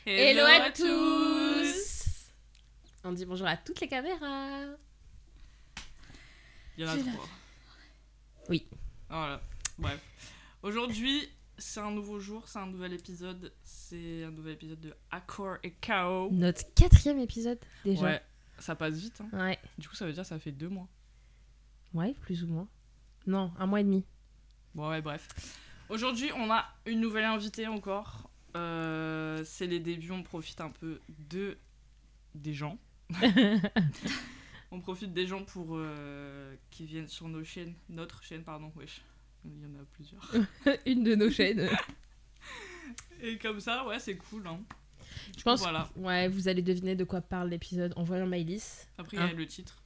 Hello à tous. On dit bonjour à toutes les caméras. Il y en a 3. Oui. Voilà, bref. Aujourd'hui, c'est un nouveau jour, c'est un nouvel épisode. C'est un nouvel épisode de Accord et Chaos. Notre 4e épisode déjà. Ouais, ça passe vite. Hein. Ouais. Du coup, ça veut dire que ça fait 2 mois. Ouais, plus ou moins. Non, 1 mois et demi. Bon, ouais, bref. Aujourd'hui, on a une nouvelle invitée encore. C'est les débuts, on profite un peu des gens. On profite des gens pour qui viennent sur nos chaînes, notre chaîne, pardon, wesh. Il y en a plusieurs. Une de nos chaînes. Et comme ça, ouais, c'est cool. Hein. Je pense voilà. Ouais, vous allez deviner de quoi parle l'épisode en voyant Maëlys. Après, il y a le titre.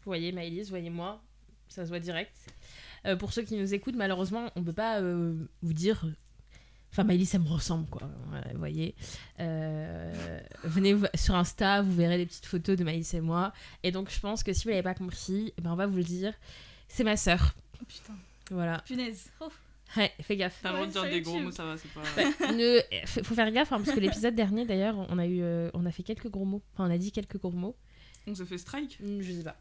Vous voyez Maëlys, voyez moi. Ça se voit direct. Pour ceux qui nous écoutent, malheureusement, on peut pas vous dire... Enfin, Maëlys, ça me ressemble, quoi. Voilà, vous voyez. Venez sur Insta, vous verrez des petites photos de Maëlys et moi. Et donc, je pense que si vous l'avez pas compris, on va vous le dire. C'est ma sœur. Oh putain. Voilà. Punaise. Oh. Ouais, fais gaffe. T'as le droit de dire sur des gros YouTube. mots, ça va, c'est pas... Faut faire gaffe, hein, parce que l'épisode dernier, d'ailleurs, on a fait quelques gros mots. Enfin, on a dit quelques gros mots. On s'est fait strike. Je sais pas.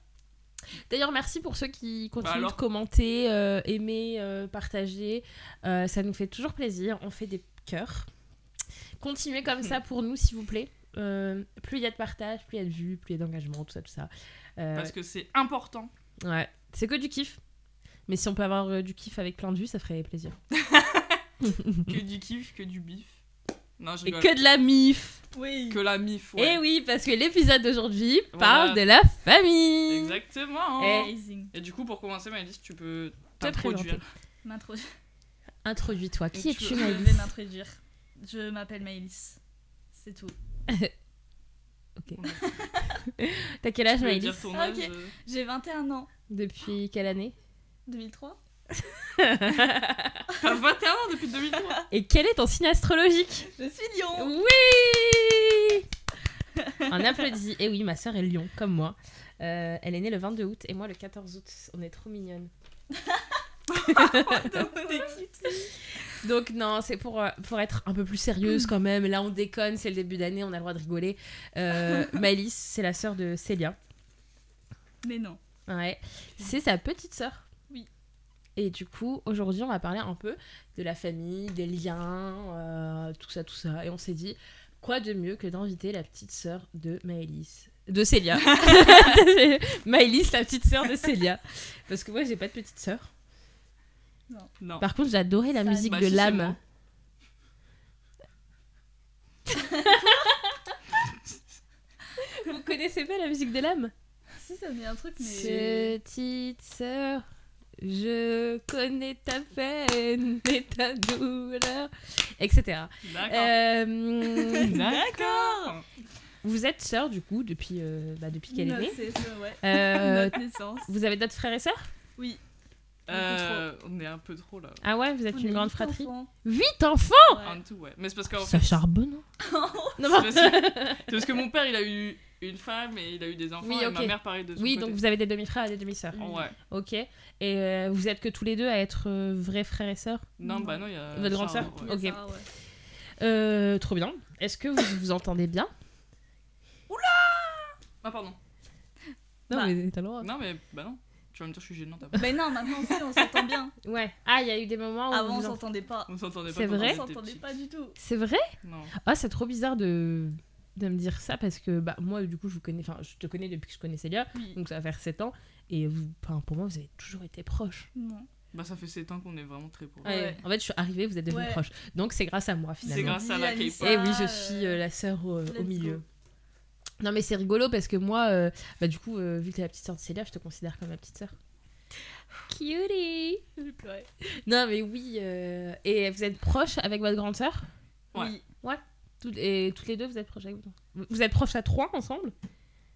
D'ailleurs, merci pour ceux qui continuent alors de commenter, aimer, partager. Ça nous fait toujours plaisir. On fait des cœurs. Continuez comme ça pour nous, s'il vous plaît. Plus il y a de partage, plus il y a de vues, plus il y a d'engagement, tout ça. Parce que c'est important. Ouais, c'est que du kiff. Mais si on peut avoir du kiff avec plein de vues, ça ferait plaisir. Que du kiff, que du bif. Non, je Et rigole. que de la mif. Oui. Que la mif, ouais. Et oui, parce que l'épisode d'aujourd'hui Voilà. parle de la famille. Exactement. Amazing. Et du coup, pour commencer, Maëlys, tu peux Te t'introduire. Introduis-toi. Qui Et es-tu, tu- Je Maëlys? vais m'introduire. Je m'appelle Maëlys. C'est tout. T'as quel âge, Tu peux Maëlys? dire ton Ah, âge ok. J'ai 21 ans. Depuis quelle année? 2003. T'as 21 ans depuis 2003. Et quel est ton signe astrologique? Je suis Lion. Oui. On applaudit. Et oui, ma sœur est Lion, comme moi. Elle est née le 22 août et moi le 14 août. On est trop mignonnes. Donc non, c'est pour être un peu plus sérieuse quand même. Là, on déconne, c'est le début d'année, on a le droit de rigoler. Maëlys, c'est la sœur de Célia. Mais non. Ouais. C'est sa petite sœur. Oui. Et du coup, aujourd'hui, on va parler un peu de la famille, des liens, tout ça. Et on s'est dit, quoi de mieux que d'inviter la petite sœur de Maëlys. De Célia. Maëlys, la petite sœur de Célia. Parce que moi, j'ai pas de petite sœur. Non. Par contre, j'adorais la Ça, musique bah, de si, c'est l'âme. moi. Vous connaissez pas la musique de l'âme? Si, ça me dit un truc, mais. Petite sœur, je connais ta peine et ta douleur, etc. D'accord. D'accord. Vous êtes sœur du coup depuis qu'elle est née. C'est ça, ouais. Notre Notre naissance. Vous avez d'autres frères et sœurs? Oui. On est un peu trop là. Ah ouais, vous êtes On une est grande 8 fratrie. enfants. 8 enfants. En tout, ouais. Mais c'est parce qu'en Ça fait, charbonne. Hein. Non, c'est parce que mon père, il a eu une femme et il a eu des enfants. Oui, et ok. ma mère, pareil, de son Oui, côté. donc vous avez des demi-frères et des demi-sœurs. Ouais. Ok. Et vous êtes que tous les deux à être vrais frères et sœurs? Non, bah non, il y a... Votre grande Sarah, sœur ouais. Ok. Sarah, ouais. Trop bien. Est-ce que vous vous entendez bien? Ah, pardon. Non, Bah. mais t'as le droit. Non, mais bah non. Tu vas me dire que je suis gênante après. Ben non, maintenant aussi, on s'entend bien. Ouais. Ah, il y a eu des moments où Avant, on vous s'entendait pas. On s'entendait pas. C'est quand vrai On on était s'entendait petits. pas du tout. C'est vrai? Non. Ah, c'est trop bizarre de me dire ça parce que bah moi du coup je te connais depuis que je connais Célia, Oui. donc ça va faire 7 ans et vous, pour moi vous avez toujours été proches. Non. Bah ça fait 7 ans qu'on est vraiment très proches. Ouais. En fait je suis arrivée, vous êtes devenus Ouais. proches, donc c'est grâce à moi C'est finalement. grâce à la Dis, K-pop. Anissa. Et oui, je suis la sœur au let's milieu. go. Non mais c'est rigolo parce que moi, bah du coup, vu que t'es la petite sœur de Célia, je te considère comme ma petite sœur. Cutie. J'ai pleuré. Non mais oui, et vous êtes proches avec votre grande sœur? Ouais. Oui. Et toutes les deux vous êtes proches avec vous êtes proches à 3 ensemble?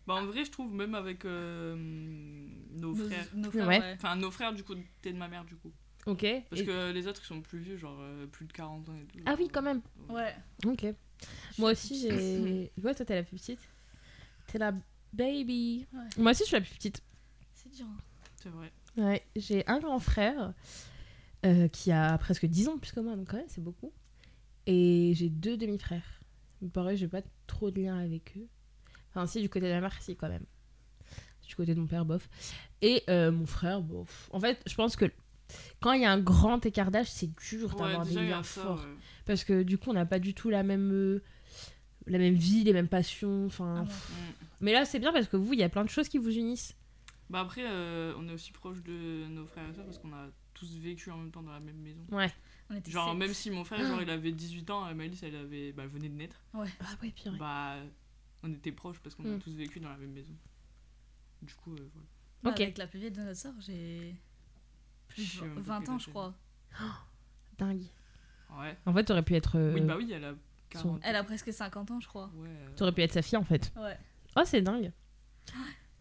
Bah en vrai, je trouve même avec nos frères. Nos frères, Ouais. ouais. Enfin, nos frères, du coup, t'es de ma mère, du coup. Ok. Parce Et- que les autres, ils sont plus vieux, genre plus de 40 ans et tout. Ah oui, quand même. Ouais. Ok. Moi aussi, j'ai. Ouais, toi, t'es la plus petite. T'es la baby. Ouais. Moi aussi, je suis la plus petite. C'est dur. C'est vrai. Ouais, j'ai un grand frère qui a presque 10 ans plus que moi, donc quand même, c'est beaucoup. Et j'ai 2 demi-frères. Pareil, j'ai pas trop de lien avec eux. Enfin, si, du côté de ma mère, si, quand même. Du côté de mon père, bof. Et mon frère, bof. En fait, je pense que quand il y a un grand écart d'âge, c'est dur d'avoir des déjà, il y liens a ça, forts. ouais. Parce que du coup, on n'a pas du tout la même vie, les mêmes passions. Enfin, Ah ouais. mais là, c'est bien parce que vous, il y a plein de choses qui vous unissent. Bah après, on est aussi proche de nos frères et sœurs parce qu'on a tous vécu en même temps dans la même maison. Ouais. On était Genre, 7. même si mon frère, genre, il avait 18 ans, Maëlys, elle venait de naître. Ah ouais, pire. Bah, on était proches parce qu'on a Mm. tous vécu dans la même maison. Du coup, voilà. Bah, Ok. Avec la plus vieille de notre sœur, j'ai plus Je sais de même pas 20 quel ans, âge je elle crois. Dingue. Ouais. En fait, t'aurais pu être. Oui, bah oui, elle a 40. Elle a presque 50 ans, je crois. Ouais. T'aurais pu être sa fille, en fait. Ouais. Oh, c'est dingue.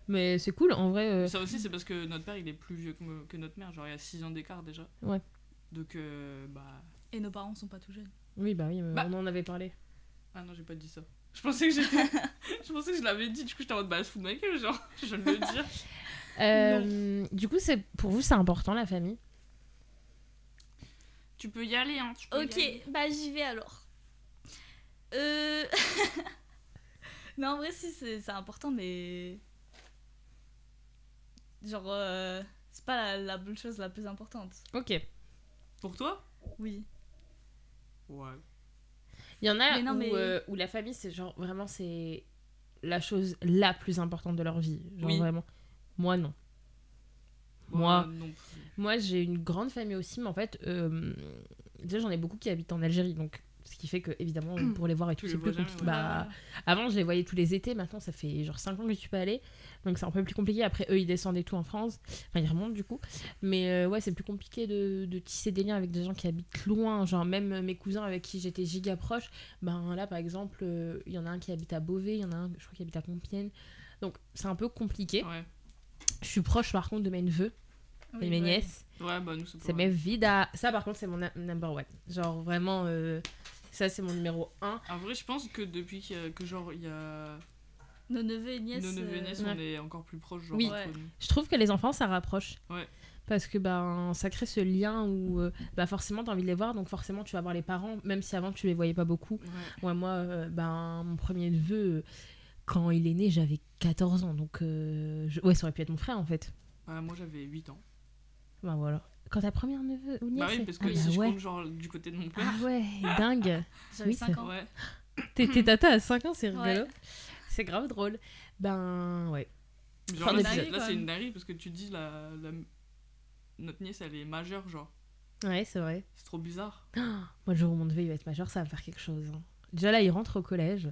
Mais c'est cool, en vrai. Ça aussi, c'est parce que notre père, il est plus vieux que notre mère. Genre, il y a 6 ans d'écart déjà. Ouais. Donc, bah. Et nos parents sont pas tout jeunes. Oui, bah oui, Bah. on en avait parlé. Ah non, j'ai pas dit ça. Je pensais que j'étais. Je pensais que je l'avais dit, du coup, j'étais en mode bah, elle se fout de ma gueule, genre, je viens de le dire. Du coup, pour vous, c'est important, la famille? Tu peux y aller, hein. Tu peux y aller. Ok, bah j'y vais alors. Non, en vrai, si, c'est important, mais. Genre, c'est pas la bonne chose la plus importante. Ok. Pour toi? Oui. Ouais. Il y en a Mais non, mais- où la famille, c'est genre vraiment c'est la chose la plus importante de leur vie. Genre Oui. vraiment. Moi, non. Moi, Moi, non plus. moi j'ai une grande famille aussi, mais en fait, déjà j'en ai beaucoup qui habitent en Algérie, donc ce qui fait que évidemment pour les voir et tout, Tu c'est les plus vois jamais, compliqué. ouais. Bah, avant, je les voyais tous les étés, maintenant ça fait genre 5 ans que je suis pas allée, donc c'est un peu plus compliqué. Après, eux ils descendent et tout en France, enfin ils remontent du coup, mais ouais, c'est plus compliqué de tisser des liens avec des gens qui habitent loin. Genre, même mes cousins avec qui j'étais giga proche, ben là par exemple, il y en a un qui habite à Beauvais, il y en a un, je crois, qui habite à Compiègne, donc c'est un peu compliqué. Ouais. Je suis proche par contre de mes neveux Oui, et mes ouais. nièces. Ouais, bah nous, c'est C'est pas mes vidas. Ça, par contre, c'est mon number one. Genre, vraiment, ça, c'est mon numéro 1. En vrai, je pense que depuis que genre, il y a Nos neveux et nièces. nos neveux et nièces, ouais. on est encore plus proches, genre, Oui. entre Ouais. nous. Je trouve que les enfants, ça rapproche. Ouais. Parce que ben, ça crée ce lien où bah, forcément, t'as envie de les voir. Donc, forcément, tu vas voir les parents, même si avant, tu les voyais pas beaucoup. Ouais. Ouais, moi, ben, mon premier neveu, quand il est né, j'avais 14 ans. Donc, ouais, ça aurait pu être mon frère, en fait. Bah, moi, j'avais 8 ans. Ben, voilà. Quand ta première neveu ou nièce Bah oui, parce que ah, si bah, je ouais. compte, genre, du côté de mon père. Ah ouais, dingue. J'avais Oui, 5 c'est- ans. Ouais. T'es tata à 5 ans, c'est rigolo. Ouais. C'est grave drôle. Ben, ouais. Genre, Fin là, d'épisode. là, c'est une dinguerie parce que tu dis, notre nièce, elle est majeure, genre. Ouais, c'est vrai. C'est trop bizarre. Moi, le jour où mon neveu il va être majeur, ça va me faire quelque chose. Hein. Déjà là, il rentre au collège.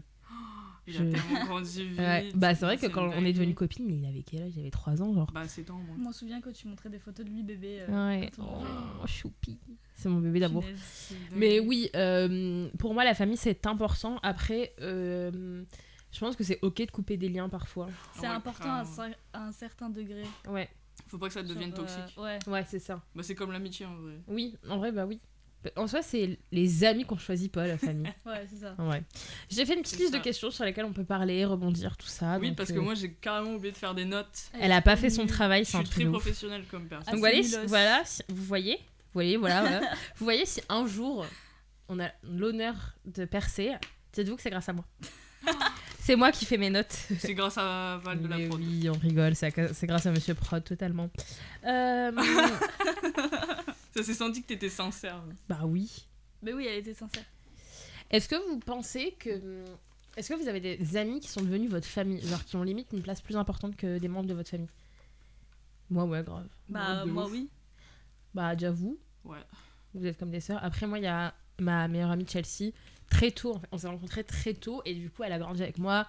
Il Je- a tellement grandi vite. Ouais. Bah, c'est vrai que une quand on est dinguerie. devenus copines, il avait quel âge? Il avait 3 ans, genre. Bah, 7 ans, moi. Je m'en souviens quand tu montrais des photos de lui bébé. Ouais. quand on mangeait. Oh, choupi. C'est mon bébé d'amour. Punaise. C'est une Mais dinguerie. oui, pour moi, la famille, c'est important. Après, je pense que c'est ok de couper des liens parfois. C'est Ouais, important à carrément. un certain degré. Ouais, Faut pas que ça devienne Genre, toxique. Ouais. ouais, c'est ça. Bah, c'est comme l'amitié, en vrai. Oui, en vrai, bah oui. En soi, c'est les amis qu'on choisit pas, la famille. Ouais, c'est ça. Ouais. J'ai fait une petite C'est liste ça. de questions sur lesquelles on peut parler, rebondir, tout ça. Oui, donc, parce que moi, j'ai carrément oublié de faire des notes. elle a pas fait son nulle. travail, Je c'est un suis truc très de ouf. professionnelle comme personne. Donc Ah, voilà, c'est nulos. voilà, vous voyez, voilà. Vous voyez, si un jour on a l'honneur de percer, dites-vous que c'est grâce à moi. C'est moi qui fais mes notes. C'est grâce à Val de la Mais prod. oui, on rigole, c'est grâce à Monsieur Prod, totalement. Ça s'est senti que t'étais sincère. Bah oui. Mais oui, elle était sincère. Est-ce que vous pensez que... Est-ce que vous avez des amis qui sont devenus votre famille, genre qui ont limite une place plus importante que des membres de votre famille? Moi, ouais, grave. Bah, de moi, ouf. oui. Bah, déjà vous, Ouais. vous êtes comme des sœurs. Après, moi, il y a ma meilleure amie Chelsea. Très tôt, en fait, on s'est rencontrés très tôt et du coup, elle a grandi avec moi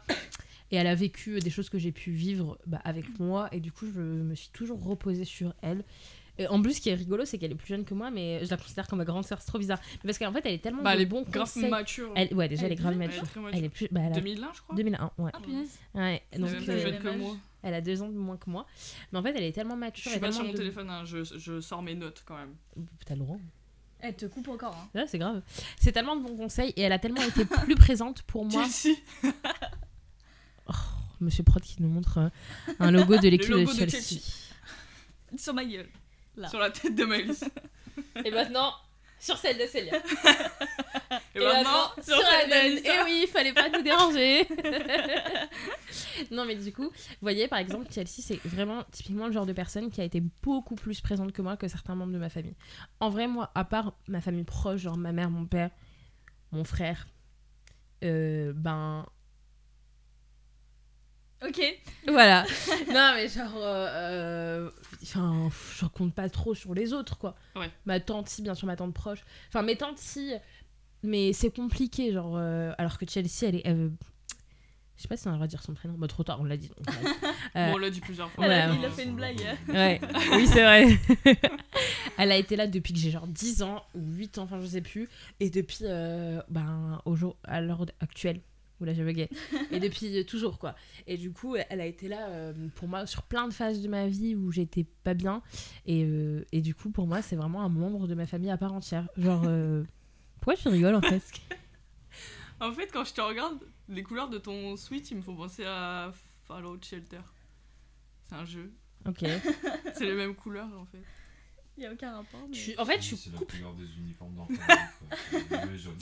et elle a vécu des choses que j'ai pu vivre avec moi et du coup, je me suis toujours reposée sur elle. Et en plus, ce qui est rigolo, c'est qu'elle est plus jeune que moi, mais je la considère comme ma grande sœur. C'est trop bizarre. Mais parce qu'en fait, elle est tellement Bah, de elle est bons grave conseils. mature. Ouais, déjà, elle est grave Elle est mature. très mature. Elle est plus... Bah, elle a 2001, je crois. 2001, ouais. Ah, punaise. Ouais, Elle donc est même que- plus jeune même que âge. moi. elle a 2 ans de moins que moi. Mais en fait, elle est tellement Je mature. suis et pas sur tellement mon de- téléphone, hein. je sors mes notes quand même. T'as le droit. Elle te coupe encore. Hein. Là, c'est grave. C'est tellement de bons conseils et elle a tellement été plus présente pour moi. Chelsea. Monsieur Prod qui nous montre un logo de l'équipe logo de de Chelsea. Chelsea. Sur ma gueule. Là. Sur la tête de Maëlys. Et maintenant, sur celle de Célia. Et maintenant, sur Aden. Et oui, il fallait pas nous déranger. Non, mais du coup, vous voyez, par exemple, Chelsea, c'est vraiment typiquement le genre de personne qui a été beaucoup plus présente que moi, que certains membres de ma famille. En vrai, moi, à part ma famille proche, genre ma mère, mon père, mon frère, Ok. voilà. Non, mais genre, enfin, je compte pas trop sur les autres, quoi. Ouais. Ma tante, si, bien sûr, ma tante proche. Enfin, mes tantes, si, mais c'est compliqué, genre, alors que Chelsea, elle est. Je sais pas si on a le droit de dire son prénom. Bah, trop tard, on l'a dit. Donc, Bon, on l'a dit plusieurs fois. Ouais. Il a fait une blague. ouais, oui, c'est vrai. Elle a été là depuis que j'ai genre 10 ans ou 8 ans, enfin, je sais plus. Et depuis, à l'heure actuelle. Oula, j'ai bugué. Et depuis toujours, quoi. Et du coup, elle a été là pour moi sur plein de phases de ma vie où j'étais pas bien. Et du coup, pour moi, c'est vraiment un membre de ma famille à part entière. Genre, pourquoi tu rigoles en fait? En fait, quand je te regarde, les couleurs de ton Switch, ils me font penser à Fallout Shelter. C'est un jeu. Ok. C'est les mêmes couleurs, en fait. Il y a aucun rapport. Mais... En fait, je C'est suis la coupe. couleur des uniformes d'enfants. C'est bleu et jaune.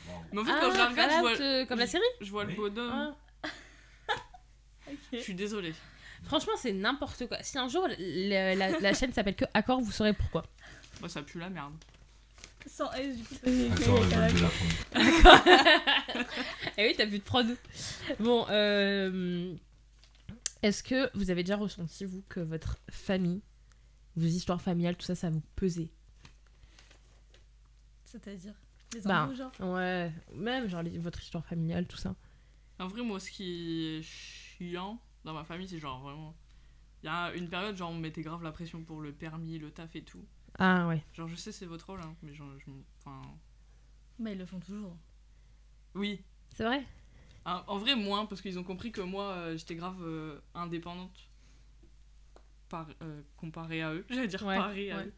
Wow. Mais en fait, quand je la regarde, Fallout, comme la série. je vois le Oui. bonhomme. Ah. Je suis désolée. Franchement, c'est n'importe quoi. Si un jour la chaîne s'appelle que Accord, vous saurez pourquoi. Moi, ça pue la merde. Sans S, du coup. Attends, elle veut de la prendre. Eh oui, t'as vu de prod. Bon, est-ce que vous avez déjà ressenti, vous, que votre famille, vos histoires familiales, tout ça, ça vous pesait? C'est-à-dire les Bah, embrouilles, genre. ouais, même genre votre histoire familiale, tout ça. En vrai, moi, ce qui est chiant dans ma famille, c'est genre vraiment. Il y a une période, genre, on me mettait grave la pression pour le permis, le taf et tout. Ah ouais. Genre, je sais, c'est votre rôle, hein, mais genre, enfin. Bah, ils le font toujours. Oui. C'est vrai? En vrai, moins, parce qu'ils ont compris que moi, j'étais grave indépendante. Comparée à eux. J'allais dire Ouais, parée à ouais. eux.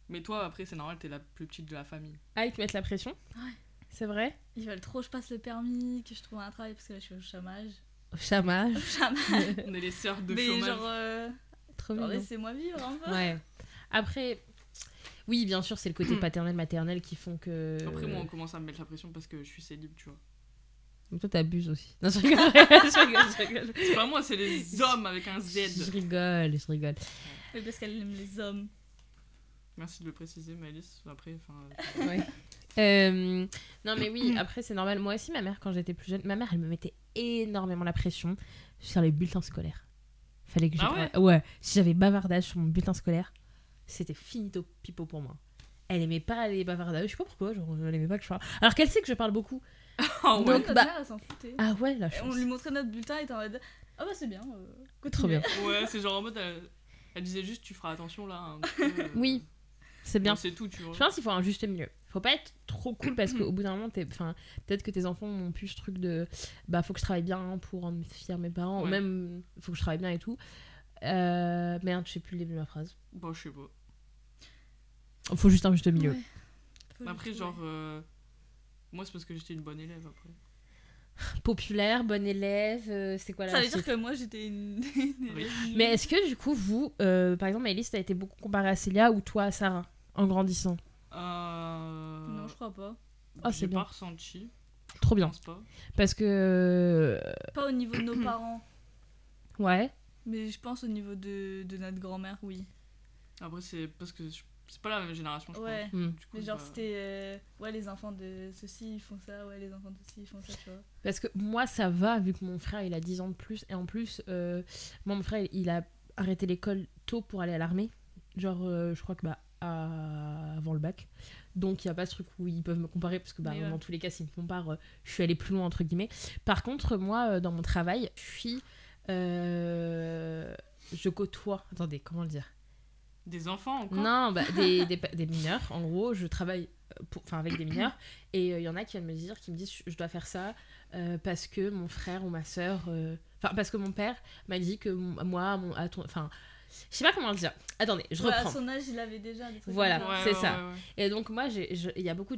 Mais toi, après, c'est normal, t'es la plus petite de la famille. Ah, ils te mettent la pression? Ouais. C'est vrai? Ils veulent trop que je passe le permis, que je trouve un travail parce que là je suis au chômage. Au chômage. Au chômage. On est les sœurs de Mais chômage. genre, Trop genre mignon. laissez-moi vivre un peu. Ouais. Après, oui, bien sûr, c'est le côté paternel-maternel qui font que... Après, moi, on commence à me mettre la pression parce que je suis célib, tu vois. Mais toi, t'abuses aussi. Non, je rigole, je rigole. C'est pas moi, c'est les hommes avec un Z. Je rigole. Mais parce qu'elle aime les hommes. Merci de le préciser, Maëlys. Après, enfin. Ouais. Non mais oui, après c'est normal. Moi aussi, ma mère, quand j'étais plus jeune, ma mère, elle me mettait énormément la pression sur les bulletins scolaires. Fallait que ouais, si j'avais bavardage sur mon bulletin scolaire, c'était finito pipo pour moi. Elle aimait pas les bavardages, je sais pas pourquoi, genre elle aimait pas que je parle. Alors qu'elle sait que je parle beaucoup. Oh, ouais. Donc, Notre bah- mère, elle s'en foutait. Ah ouais, la Et chance. on lui montrait notre bulletin et était en mode ah bah c'est bien. Trop Continue. bien. Ouais, c'est genre en mode. Elle disait juste, tu feras attention là. Un petit peu, Oui, c'est bien. bon, c'est tout, tu vois. Je pense qu'il faut un juste milieu. Faut pas être trop cool parce qu'au bout d'un moment, peut-être que tes enfants ont plus ce truc de bah faut que je travaille bien pour en fier mes parents, ou Ouais. même faut que je travaille bien et tout. Merde, je sais plus le début de ma phrase. Bon, je sais pas. Faut juste un juste milieu. Ouais. Faut Mais après, juste- genre. Moi, c'est parce que j'étais une bonne élève après. Populaire, bon élève, c'est quoi la Ça veut dire suite que moi j'étais une. Oui. Mais est-ce que du coup, vous, par exemple, Maëlys, t'as été beaucoup comparée à Célia ou toi à Sarah en grandissant? Non, je crois pas. Ah, c'est J'ai bien. pas ressenti. Trop Je bien. pense pas. Parce que. Pas au niveau de nos parents, Ouais. mais je pense au niveau de notre grand-mère, oui. Après, c'est parce que c'est pas la même génération, je Ouais. Hmm. pense. Du coup, Mais genre bah, c'était ouais les enfants de ceci ils font ça, ouais les enfants de ceci ils font ça, tu vois. Parce que moi, ça va, vu que mon frère, il a 10 ans de plus. Et en plus, moi, mon frère, il a arrêté l'école tôt pour aller à l'armée. Genre, je crois que avant le bac. Donc, il n'y a pas ce truc où ils peuvent me comparer. Parce que Mais ouais. dans tous les cas, s'ils me comparent, je suis allée plus loin, entre guillemets. Par contre, moi, dans mon travail, je côtoie. Attendez, comment le dire? Des enfants encore. Non, bah, des mineurs. En gros, je travaille avec des mineurs. Et il y en a qui viennent me dire, qui me disent je dois faire ça parce que mon frère ou ma soeur. Enfin, parce que mon père m'a dit que moi, enfin, je sais pas comment le dire. Attendez, je Ouais, à reprends. son âge il avait déjà des trucs. Voilà. comme ça. Ouais, c'est ouais, ça. ouais, ouais. Et donc, moi, il y a beaucoup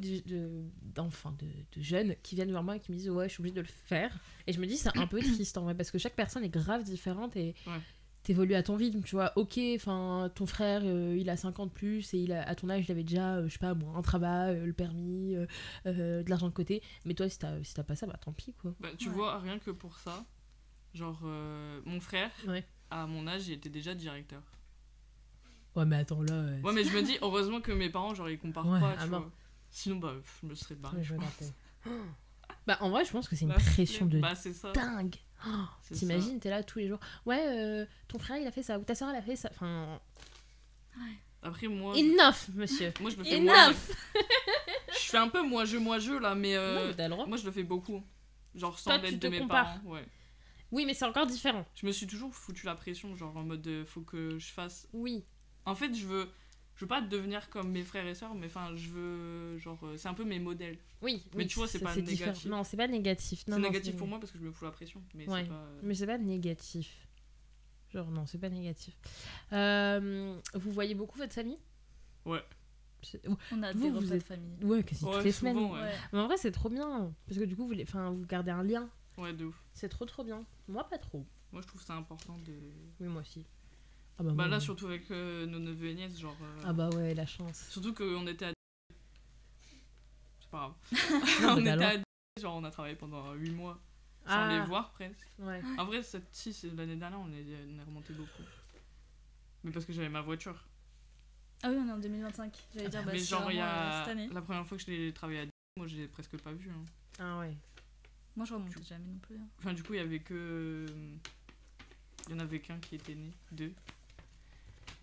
d'enfants, de jeunes qui viennent vers moi et qui me disent ouais, je suis obligée de le faire. Et je me dis, c'est un peu triste en vrai, parce que chaque personne est grave différente et. Ouais. t'évolues à ton rythme, tu vois. Ok, enfin, ton frère, il a 50 plus et à ton âge, il avait déjà, je sais pas, moi, un travail, le permis, de l'argent de côté. Mais toi, si t'as pas ça, bah tant pis, quoi. Bah, tu Ouais. vois, rien que pour ça, genre, mon frère, Ouais. à mon âge, il était déjà directeur. Ouais, mais attends, là... Ouais, mais je me dis, heureusement que mes parents, genre, ils comparent Ouais, pas, à tu mort. vois. Sinon, bah, je me serais barré, Ouais, je je pense. Bah, en vrai, je pense que c'est une La pression de flemme. Bah, c'est ça. dingue. Oh, C'est t'imagines, t'es là tous les jours. Ouais, ton frère, il a fait ça, ou ta soeur, elle a fait ça. Enfin, Après, moi, enough, monsieur. moi je le fais moi. Enough. Je fais un peu moi-je, là, mais Non, mais t'as le droit. moi, je le fais beaucoup. Genre, sans Toi, tu l'aide te de mes compares. parents, ouais. Oui, mais c'est encore différent. Je me suis toujours foutu la pression, genre, en mode, faut que je fasse... Oui. En fait, je veux pas devenir comme mes frères et sœurs, mais enfin, je veux, genre, c'est un peu mes modèles. Oui. Mais oui, tu vois, c'est pas différent. négatif. Non, c'est pas négatif. Non, C'est non, négatif pour moi parce que je me fous la pression, mais Ouais. c'est pas... Mais c'est pas négatif. Genre, non, c'est pas négatif. Vous voyez beaucoup votre famille? Ouais. On a Vous, des vous repas de êtes- famille. Ouais, quasi Ouais, toutes les souvent, semaines. ouais. Ouais. Mais en vrai, c'est trop bien. Parce que du coup, vous gardez un lien. Ouais, de ouf. C'est trop bien. Moi, pas trop. Moi, je trouve ça important de... Oui, moi aussi. Ah Bah moi, là, oui. surtout avec nos neveux et nièces, genre... Ah bah ouais, la chance. Surtout qu'on était à... C'est pas grave. Non, on mais t'as était le droit. à... Genre, on a travaillé pendant 8 mois sans Ah, les voir, presque. ouais. En vrai, l'année dernière, on est remonté beaucoup. Mais parce que j'avais ma voiture. Ah oui, on est en 2025. J'allais dire, bah, Mais c'est genre, il y vraiment, a... cette année. La première fois que je l'ai travaillé à 10, moi, je l'ai presque pas vu. Hein. Ah ouais. Moi, je remontais jamais non plus. Hein. Enfin, du coup, il y avait que... Il y en avait qu'un qui était né, 2.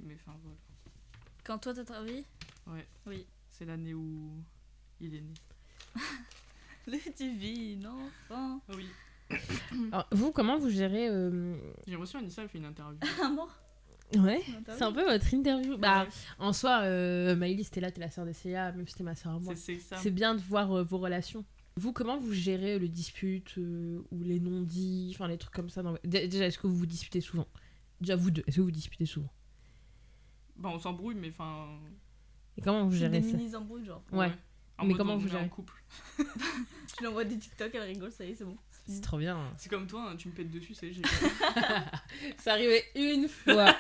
Mais enfin, voilà. Quand toi, t'as travaillé Ouais. Oui. C'est l'année où il est né. Le divin enfant. Ah oui. Alors, vous, comment vous gérez J'ai reçu Anissa, elle fait une interview. Un mort. Ouais. Une C'est un peu votre interview. Bah, Ouais. en soi, Maëlys, t'es là, t'es la sœur de Célia, même si t'es ma sœur à moi. C'est ça. C'est bien de voir vos relations. Vous, comment vous gérez le dispute ou les non-dits, enfin les trucs comme ça Déjà, est-ce que vous vous disputez souvent? Déjà, vous deux, est-ce que vous vous disputez souvent? Bah, on s'embrouille, mais enfin... Et comment vous C'est gérez des ça? mini-embrouilles, genre. Ouais. En Mais mode, comment on vous est gérez en couple. Tu lui envoies des TikTok, elle rigole, ça y est, c'est bon. C'est trop bien. C'est comme toi, hein, tu me pètes dessus, c'est j'ai... Ça arrivait une fois.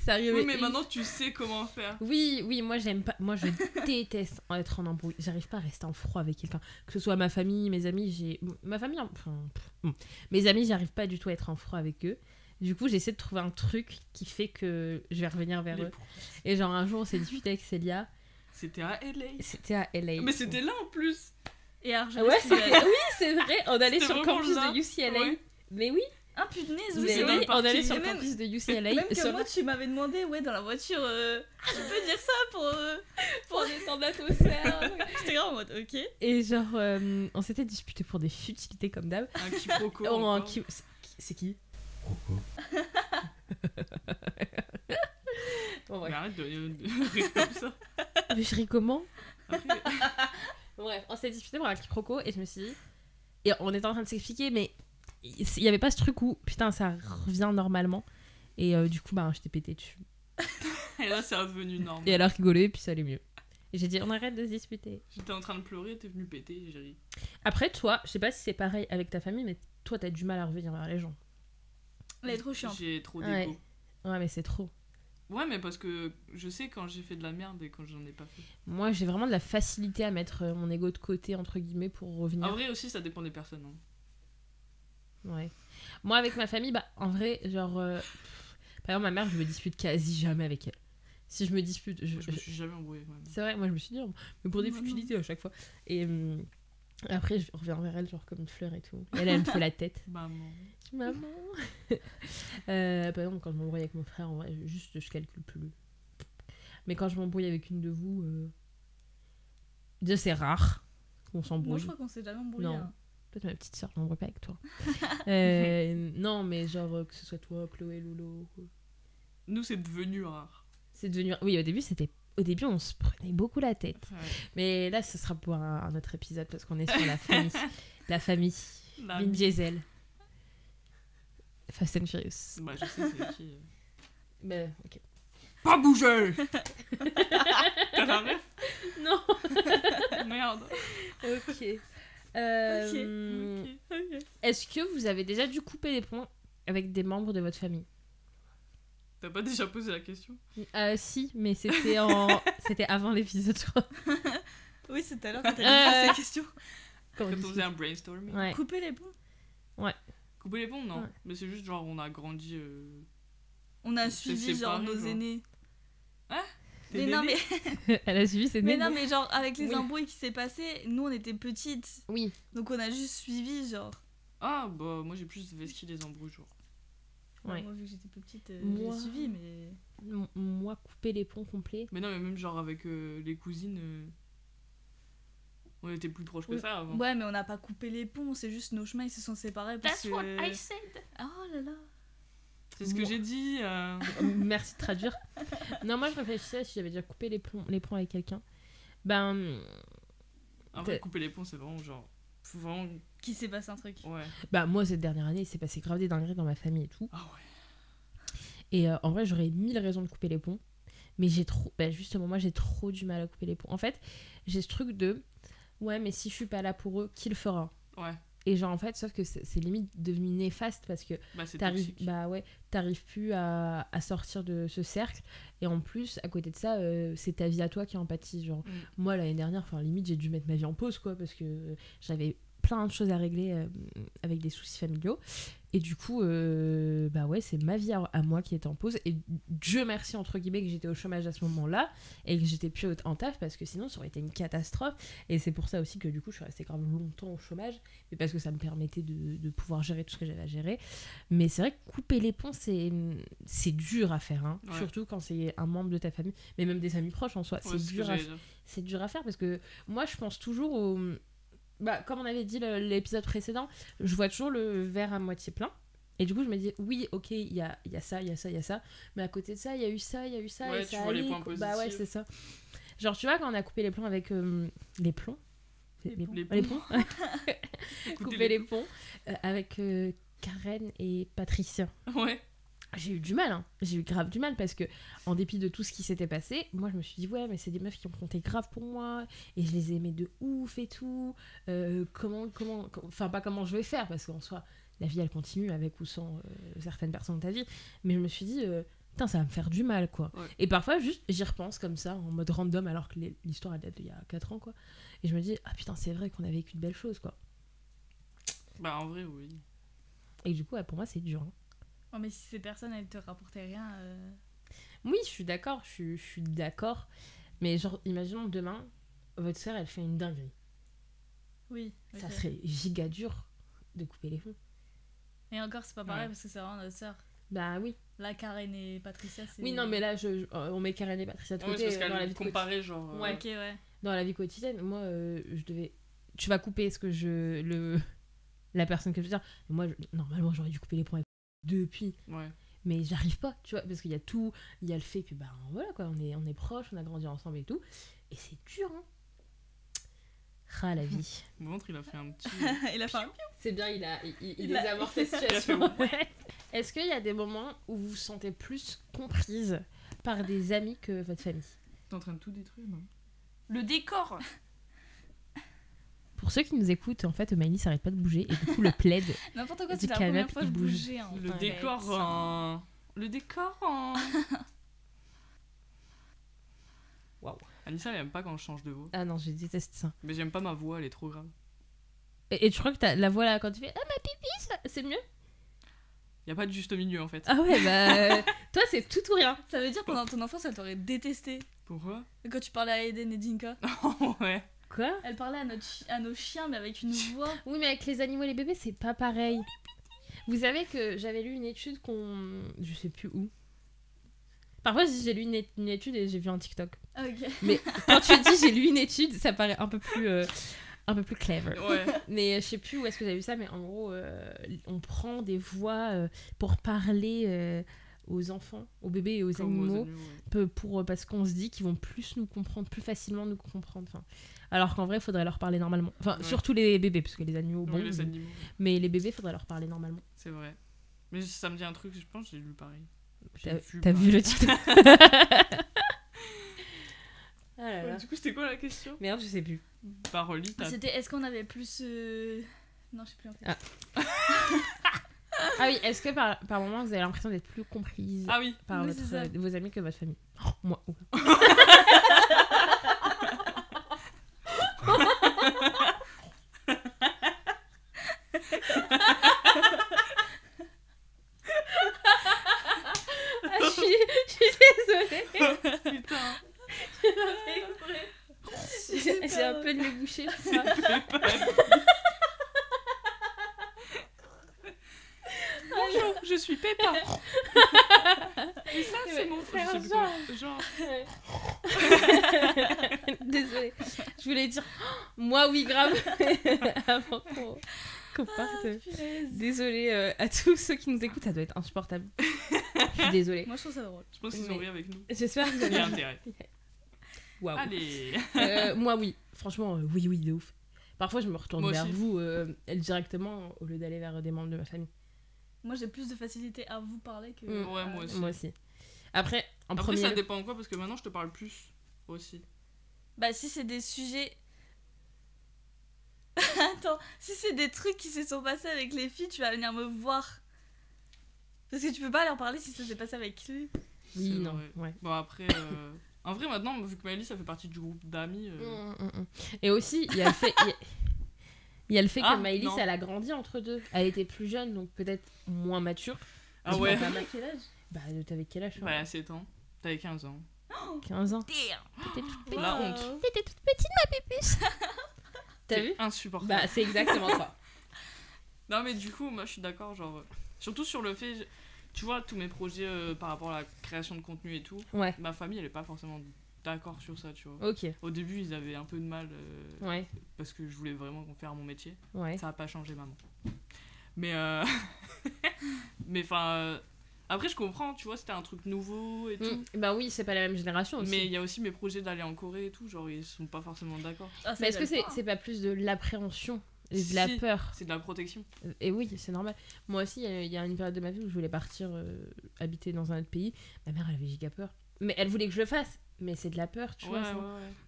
Ça arrivait Oui, mais une- maintenant, tu sais comment faire. Oui, moi j'aime pas. Moi je déteste être en embrouille. J'arrive pas à rester en froid avec quelqu'un. Que ce soit ma famille, mes amis, ma famille, enfin. Bon. Mes amis, j'arrive pas du tout à être en froid avec eux. Du coup, j'essaie de trouver un truc qui fait que je vais revenir vers Mais eux. pour- Et genre un jour, on s'est disputé avec Célia. C'était à LA. C'était à LA. Mais c'était là en plus. Et Ah Argelès, ouais, tu lui as- c'était... oui, c'est vrai. On allait C'était sur le vraiment campus là. de UCLA. Ouais. Mais oui, Ah punaise, vous oui, c'est avez- vrai. même on allait parti. sur le Et même- campus de UCLA. Même que sur moi, tu m'avais demandé, ouais, dans la voiture, tu peux dire ça pour descendre l'atmosphère. J'étais grave en mode, ok. Et genre, on s'était disputé pour des futilités comme d'hab. Un quiproquo. Oh, encore. c'est qui? Propos. Bon, Mais bref. arrête de rire comme ça. Mais je ris comment? Après, Bref, on s'est disputé pour un quiproquo et je me suis dit. Et on était en train de s'expliquer, mais il y avait pas ce truc où putain ça revient normalement. Et du coup, bah, je t'ai pété dessus. et là, c'est redevenu normal. Et elle a rigolé, puis ça allait mieux. Et j'ai dit, on arrête de se disputer. J'étais en train de pleurer, t'es venu péter et j'ai ri. Après, toi, je sais pas si c'est pareil avec ta famille, mais toi, t'as du mal à revenir vers les gens. Elle est trop chiante. J'ai trop Ouais. d'égo. Ouais, mais c'est trop. Ouais, mais parce que je sais quand j'ai fait de la merde et quand j'en ai pas fait. Moi, j'ai vraiment de la facilité à mettre mon ego de côté, entre guillemets, pour revenir. En vrai aussi, ça dépend des personnes. Hein. Ouais. Moi, avec ma famille, bah, en vrai, genre. Par exemple, ma mère, je me dispute quasi jamais avec elle. Si je me dispute. Je me suis jamais embrouillée. Ouais. C'est vrai, moi, je me suis dit, mais pour des Non, non. futilités à chaque fois. Et après, je reviens vers elle, genre comme une fleur et tout. Elle me fait la tête. Maman. Maman. Par exemple, quand je m'embrouille avec mon frère, en vrai, juste, je calcule plus. Mais quand je m'embrouille avec une de vous. Déjà, c'est rare qu'on Moi, s'embrouille. je crois qu'on s'est jamais embrouillé. Non. hein. Peut-être ma petite soeur, je m'embrouille pas avec toi. Non, mais genre que ce soit toi, Chloé, Lolo. Nous, c'est devenu rare. C'est devenu. Oui, au début, au début, on se prenait beaucoup la tête. Ouais. Mais là, ce sera pour un autre épisode parce qu'on est sur la famille. La famille. La Vin Diesel. Fast and Furious. Bah, je sais, c'est qui. Bah, ok. Pas bouger. T'as la ref? Non. Merde. Ok. Ok. Est-ce que vous avez déjà dû couper les ponts avec des membres de votre famille? T'as pas déjà posé la question? Si, mais c'était c'était avant l'épisode, je crois. Oui, c'est tout à l'heure quand t'as dit faire cette question. Quand Quand on faisait un brainstorming. Ouais. Couper les ponts. Couper les ponts, non. Ouais. Mais c'est juste genre, on a grandi. On a C'est suivi genre séparé, nos genre. aînés. T'es Mais non, l'aîné? mais, Elle a suivi, c'est mais né. non, mais genre avec les Oui. embrouilles qui s'est passé, nous on était petites. Oui. Donc on a juste suivi genre. Ah, bah, moi j'ai plus vesqué les embrouilles, genre. Ouais. Moi vu que j'étais plus petite, Moi- j'ai suivi, mais. Moi, couper les ponts complets. Mais non, mais même genre avec les cousines. On était plus proches que Oui. ça avant. Ouais, mais on n'a pas coupé les ponts, c'est juste nos chemins ils se sont séparés parce que. said. Oh là là. C'est ce que Moi- j'ai dit. Merci de traduire. Non, moi je réfléchissais si j'avais déjà coupé les ponts avec quelqu'un. Ben, En vrai, couper les ponts, c'est vraiment genre. Faut vraiment. Qu'il s'est passé un truc. Ouais. bah moi cette dernière année il s'est passé grave des dingueries dans ma famille et tout. Ah ouais. Et en vrai j'aurais 1000 raisons de couper les ponts. Mais j'ai trop. Bah justement, moi j'ai trop du mal à couper les ponts. En fait, j'ai ce truc de. Ouais, mais si je suis pas là pour eux, qui le fera? Ouais. Et genre en fait, sauf que c'est limite devenu néfaste parce que Bah, c'est t'arrives toxique. bah ouais, t'arrives plus à sortir de ce cercle. Et en plus, à côté de ça, c'est ta vie à toi qui en pâtit. Genre, moi l'année dernière, enfin limite, j'ai dû mettre ma vie en pause quoi parce que j'avais plein de choses à régler avec des soucis familiaux. Et du coup, bah ouais, c'est ma vie à moi qui était en pause. Et Dieu merci, entre guillemets, que j'étais au chômage à ce moment-là et que j'étais plus en taf parce que sinon, ça aurait été une catastrophe. Et c'est pour ça aussi que du coup, je suis restée grave longtemps au chômage. Mais parce que ça me permettait de pouvoir gérer tout ce que j'avais à gérer. Mais c'est vrai que couper les ponts, c'est dur à faire. Hein. Ouais. Surtout quand c'est un membre de ta famille, mais même des amis proches en soi. Ouais, c'est dur c'est dur à faire parce que moi, je pense toujours au... Bah, comme on avait dit l'épisode précédent, je vois toujours le verre à moitié plein. Et du coup, je me dis, oui, ok, il y a ça, il y a ça, il y a ça. Mais à côté de ça, il y a eu ça, il y a eu ça. Ouais, et tu ça vois les allait, points quoi. Bah ouais, positifs. c'est ça. Genre, tu vois, quand on a coupé les plombs avec les plombs. Les ponts. Les ponts. Écoutez Couper les ponts avec Karen et Patricia. Ouais. J'ai eu du mal, hein. J'ai eu grave du mal parce que, en dépit de tout ce qui s'était passé, moi je me suis dit, ouais, mais c'est des meufs qui ont compté grave pour moi et je les aimais de ouf et tout. Enfin, pas comment je vais faire parce qu'en soi, la vie elle continue avec ou sans certaines personnes de ta vie. Mais je me suis dit, putain, ça va me faire du mal quoi. Ouais. Et parfois, juste, j'y repense comme ça, en mode random, alors que l'histoire elle date d'il y a 4 ans quoi. Et je me dis, ah putain, c'est vrai qu'on a vécu de belles choses quoi. Bah, en vrai, oui. Et du coup, ouais, pour moi, c'est dur. Hein. Oh, mais si ces personnes elles te rapportaient rien. Oui, je suis d'accord, je suis d'accord. Mais genre, imaginons demain, votre sœur, elle fait une dinguerie. Oui. Ça ok. serait giga dur de couper les ponts. Et encore, c'est pas pareil Ouais. parce que c'est vraiment notre sœur. Bah oui. Là, Karen et Patricia, c'est. Oui, non, mais là, on met Karen et Patricia de Ouais, côté c'est parce dans la qu'elle vie comparait, genre. Ouais. Ok, ouais. dans la vie quotidienne. Moi, je devais... Tu vas couper ce que la personne que je veux dire. Moi, normalement, j'aurais dû couper les ponts depuis. Ouais. Mais j'arrive pas, tu vois, parce qu'il y a tout. Il y a le fait que, ben voilà, quoi, on est proches, on a grandi ensemble et tout. Et c'est dur, hein. Ah, la vie. Mon ventre, il a fait un petit. Il a fait un. C'est bien, il Il les a- amorce la situation. Ouais. Est-ce qu'il y a des moments où vous vous sentez plus comprise par des amis que votre famille? T'es en train de tout détruire, non? Le décor. Pour ceux qui nous écoutent, en fait, Maëlys s'arrête pas de bouger et du coup, le plaid. N'importe quoi, Du c'est la première canapé, fois que je il bouge. bougeais. En Le fait. décor en. Le décor en. Waouh. Anissa, elle aime pas quand je change de voix. Ah non, je déteste ça. Mais j'aime pas ma voix, elle est trop grave. Et tu crois que la voix là, quand tu fais ah ma pipi, c'est mieux? Y a pas de juste milieu en fait. Ah ouais, bah. Toi, c'est tout ou rien. Ça veut dire que pendant ton enfance, elle t'aurait détesté. Pourquoi? Quand tu parlais à Eden et Dinka, Ouais. Quoi? elle parlait à nos chiens, mais avec une voix. Oui, mais avec les animaux et les bébés, c'est pas pareil. Vous savez que j'avais lu une étude qu'on. Je sais plus où. Parfois, je dis j'ai lu une étude et j'ai vu un TikTok. Ah, ok. Mais quand tu dis j'ai lu une étude, ça paraît un peu plus clever. Ouais. Mais je sais plus où est-ce que j'ai vu ça, mais en gros, on prend des voix pour parler aux enfants, aux bébés et aux Comme aux animaux, animaux, ouais. parce qu'on se dit qu'ils vont plus nous comprendre, plus facilement nous comprendre. Enfin, alors qu'en vrai, il faudrait leur parler normalement. Enfin, Ouais. surtout les bébés, parce que les animaux, bon, Oui, les animaux. mais les bébés, il faudrait leur parler normalement. C'est vrai. Mais ça me dit un truc, je pense que j'ai lu pareil. T'as vu le TikTok? Ah là là. Du coup, c'était quoi la question? Merde, je sais plus. Paroli, t'as. C'était est-ce qu'on avait plus. Non, je sais plus en fait. Ah. Ah oui, est-ce que par moment vous avez l'impression d'être plus comprise Ah oui. par Oui, c'est ça. vos amis que votre famille? Oh, moi. Oh. Ah, je suis désolée. Putain. J'ai un peu de nez bouché, je crois. Bonjour, je suis Peppa. Et ça, c'est mon frère. Je sais plus quoi. Genre. Désolée. Je voulais dire moi oui grave avant qu'on parte. Désolée à tous ceux qui nous écoutent, ça doit être insupportable. Je suis désolée. Moi, je trouve ça drôle. Je pense qu'ils ont ri avec nous. J'espère que vous Il y avez a intérêt. Waouh. Allez. Moi oui, franchement oui de ouf. Parfois je me retourne Moi vers aussi. vous directement au lieu d'aller vers des membres de ma famille. Moi, j'ai plus de facilité à vous parler que. Mm. Ouais, moi aussi. Moi aussi. Après en Après, premier ça lieu- dépend quoi, parce que maintenant, je te parle plus aussi. Bah, si c'est des sujets. Attends, si c'est des trucs qui se sont passés avec les filles, tu vas venir me voir. Parce que tu peux pas leur parler si ça s'est passé avec lui. Oui, C'est non. vrai. Ouais. Bon, après, en vrai, maintenant, vu que Maëlys, ça fait partie du groupe d'amis. Et aussi, il y a le fait, il y a le fait Ah, que Maëlys, non. elle a grandi entre deux. Elle était plus jeune, donc peut-être moins mature. Ah Je ouais. pense à À quel âge? Bah, t'avais quel âge toi? Ouais, 7 ans. T'avais 15 ans. 15 ans. Damn. T'étais toute petite. La honte. T'étais toute petite, ma pépus. T'as C'est vu? insupportable. Bah, c'est exactement ça. Non, mais du coup, moi, je suis d'accord, genre... surtout sur le fait... Tu vois, tous mes projets par rapport à la création de contenu et tout, Ouais, ma famille, elle est pas forcément d'accord sur ça, tu vois. ok. Au début, ils avaient un peu de mal Ouais, parce que je voulais vraiment faire mon métier. ouais. Ça a pas changé, maman. Mais mais enfin après je comprends, tu vois, c'était un truc nouveau et tout. Bah oui, c'est pas la même génération aussi. Mais il y a aussi mes projets d'aller en Corée et tout, genre ils sont pas forcément d'accord. Ah, ça, Mais est-ce que j'aime pas, hein. c'est pas plus de l'appréhension et de la Si. peur? C'est de la protection. Et oui, c'est normal. Moi aussi, il y a une période de ma vie où je voulais partir habiter dans un autre pays. Ma mère, elle avait giga peur. Mais elle voulait que je le fasse. Mais c'est de la peur, tu vois. Ça.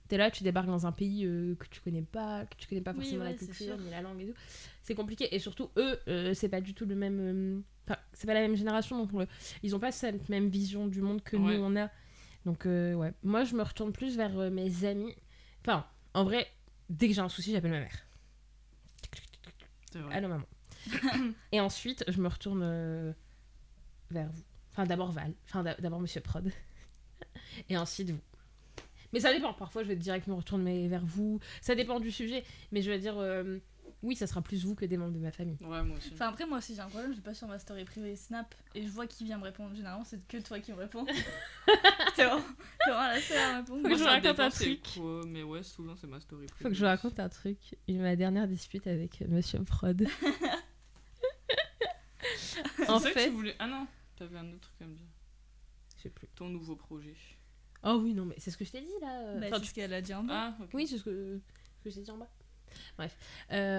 T'es là, tu débarques dans un pays que tu connais pas Oui, forcément la ouais, c'est culture, sûr. ni la langue et tout. C'est compliqué. Et surtout, eux, c'est pas du tout le même. Enfin, c'est pas la même génération, donc ils ont pas cette même vision du monde que Ouais. nous on a. Donc, ouais. Moi, je me retourne plus vers mes amis. Enfin, en vrai, dès que j'ai un souci, j'appelle ma mère. C'est vrai. Allô, maman. Et ensuite, je me retourne vers vous. Enfin, d'abord Val. Enfin, d'abord Monsieur Prod. Et ensuite vous. Mais ça dépend. Parfois, je vais direct me retourner vers vous. Ça dépend du sujet. Mais je vais dire, oui, ça sera plus vous que des membres de ma famille. Ouais, moi aussi. Enfin, après, moi aussi, j'ai un problème. Je vais pas sur ma story privée Snap et je vois qui vient me répondre. Généralement, c'est que toi qui me réponds. T'es vraiment la seule à me répondre. Faut que je ça raconte dépend un c'est truc. quoi, mais ouais, souvent c'est ma story. Faut que je vous raconte un truc. Ma dernière dispute avec Monsieur Prod. En C'est vrai que fait. tu voulais... Ah non, t'avais un autre truc à me dire. Je sais plus. Ton nouveau projet. Oh oui, non, mais c'est ce que je t'ai dit là. Bah, Enfin, c'est ce qu'elle a dit en bas. Ah, ok. Oui, c'est ce que je t'ai dit en bas. Bref.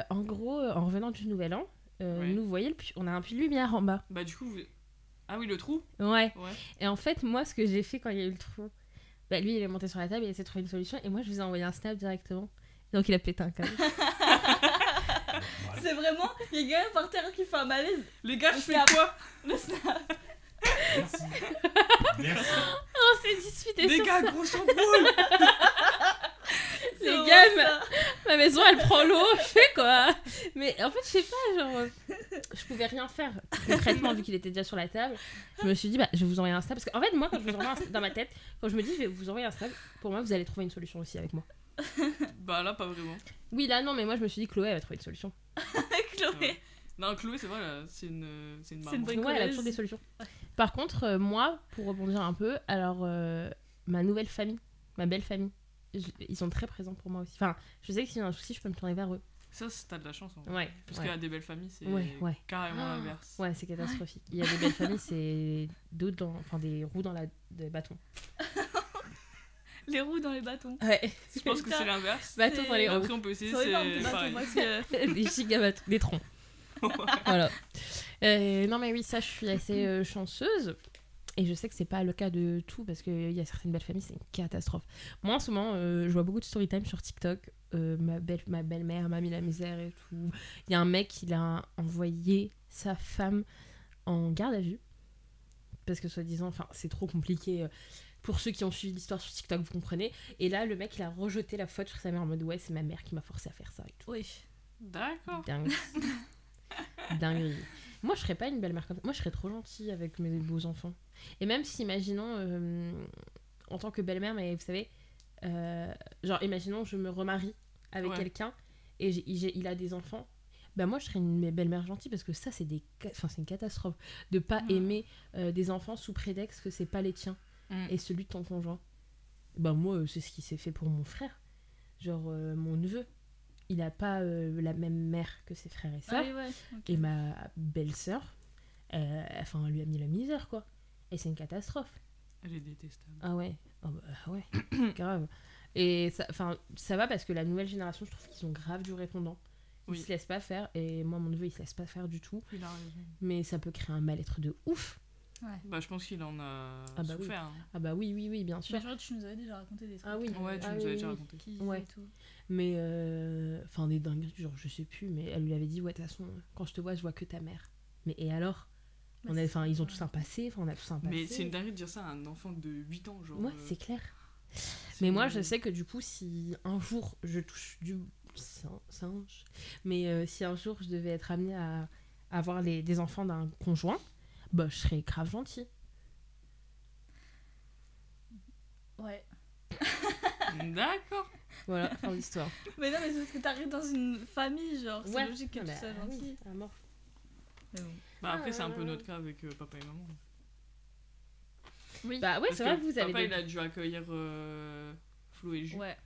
En gros, en revenant du nouvel an, Ouais. nous, vous voyez, on a un puits de lumière en bas. Bah du coup, ah oui, le trou. Ouais. Ouais. Et en fait, moi, ce que j'ai fait quand il y a eu le trou, bah, lui, il est monté sur la table, il a essayé de trouver une solution, et moi, je vous ai envoyé un snap directement. Donc, il a pété un câble. C'est vraiment. Il y a quelqu'un par terre qui fait un malaise. Les gars, je Le fais snap. quoi? Le snap. Merci. Merci. On s'est disputé Les sur gars, ça. gros chamboule. Les C'est gars, vraiment ça. ma maison, elle prend l'eau, je fais quoi? Mais en fait, je sais pas, genre, je pouvais rien faire. Concrètement, vu qu'il était déjà sur la table, je me suis dit, bah, je vais vous envoyer un snap. Parce qu'en fait, moi, quand je vous envoie un snap dans ma tête, quand je me dis, je vais vous envoyer un snap, pour moi, vous allez trouver une solution aussi avec moi. Bah là, pas vraiment. Oui, là, non, mais moi, je me suis dit, Chloé, elle va trouver une solution. Chloé. Non, Chloé, c'est vrai, là, c'est une maman. une bonne- Ouais, elle a bricoleuse. toujours des solutions. Par contre, moi, pour rebondir un peu, alors, ma nouvelle famille, ma belle famille, ils sont très présents pour moi aussi. Enfin, je sais que si j'ai un souci, je peux me tourner vers eux. Ça, t'as de la chance. En vrai. Ouais, Parce ouais. qu'il y a des belles familles, c'est Ouais. carrément Ah. l'inverse. Ouais, c'est catastrophique. Il y a des belles familles, c'est des roues dans des bâtons. Les roues dans les bâtons. Ouais. Je pense que c'est l'inverse. Bâtons dans les roues. Après, on peut essayer, C'est énorme, tes c'est bâtons. pareil. Moi, c'est. Des gigabâtons, des troncs. Voilà. Non, mais oui, ça, je suis assez chanceuse. Et je sais que c'est pas le cas de tout, parce qu'il y a certaines belles familles, c'est une catastrophe. Moi, en ce moment, je vois beaucoup de story time sur TikTok. Ma belle-mère m'a mis la misère et tout. Il y a un mec, il a envoyé sa femme en garde à vue. Parce que soi-disant, enfin, c'est trop compliqué. Pour ceux qui ont suivi l'histoire sur TikTok, vous comprenez. Et là, le mec, il a rejeté la faute sur sa mère en mode ouais, c'est ma mère qui m'a forcé à faire ça et tout. Oui. D'accord. Dingue. Dinguerie. Moi, je serais pas une belle-mère comme ça. Moi, je serais trop gentille avec mes beaux enfants. Et même si, imaginons, en tant que belle-mère, mais vous savez, genre, imaginons, je me remarie avec Ouais. quelqu'un et il a des enfants. Bah moi, je serais une belle-mère gentille parce que ça, c'est une catastrophe de pas aimer des enfants sous prétexte que c'est pas les tiens et celui de ton conjoint. Bah moi, c'est ce qui s'est fait pour mon frère. Genre, mon neveu, il a pas la même mère que ses frères et Ah sœurs. oui, ouais. Ok. Et ma belle-sœur, enfin, elle lui a mis la misère, quoi. Et c'est une catastrophe. Elle est détestable. Ah ouais, oh bah, ouais, grave. Et ça va parce que la nouvelle génération, je trouve qu'ils ont grave du répondant. Ils Oui. se laissent pas faire, et moi, mon neveu, il se laisse pas faire du tout. Il a raison. Mais ça peut créer un mal-être de ouf. Bah, je pense qu'il en a Ah bah oui. souffert. Hein. Ah bah oui, bien sûr. Mais je crois que tu nous avais déjà raconté des trucs. Ah oui. Ouais, tu Ah nous oui, avais déjà oui. raconté. Qui Ouais. et tout. Mais, enfin, des dingueries, genre, je sais plus, mais elle lui avait dit, ouais, de toute façon, quand je te vois, je vois que ta mère. Mais et alors Bah, Enfin, ils ont c'est- tous un passé, enfin, on a tous un passé. Mais c'est une dinguerie de dire ça à un enfant de 8 ans. Genre, Ouais, c'est clair. Mais moi, je sais que du coup, si un jour je touche du singe, mais si un jour je devais être amenée à avoir des enfants d'un conjoint, bah, je serais grave gentille. Ouais. D'accord. Voilà, fin de l'histoire. Mais non, mais c'est parce que t'arrives dans une famille, genre. C'est Ouais. logique que Ah tu bah, sois oui, gentil. à mort. Mais bon. Bah, après, c'est un peu notre cas avec papa et maman. Oui. Bah ouais, Parce c'est vrai que que vous avez papa, des... il a dû accueillir Flo et Jules. Ouais.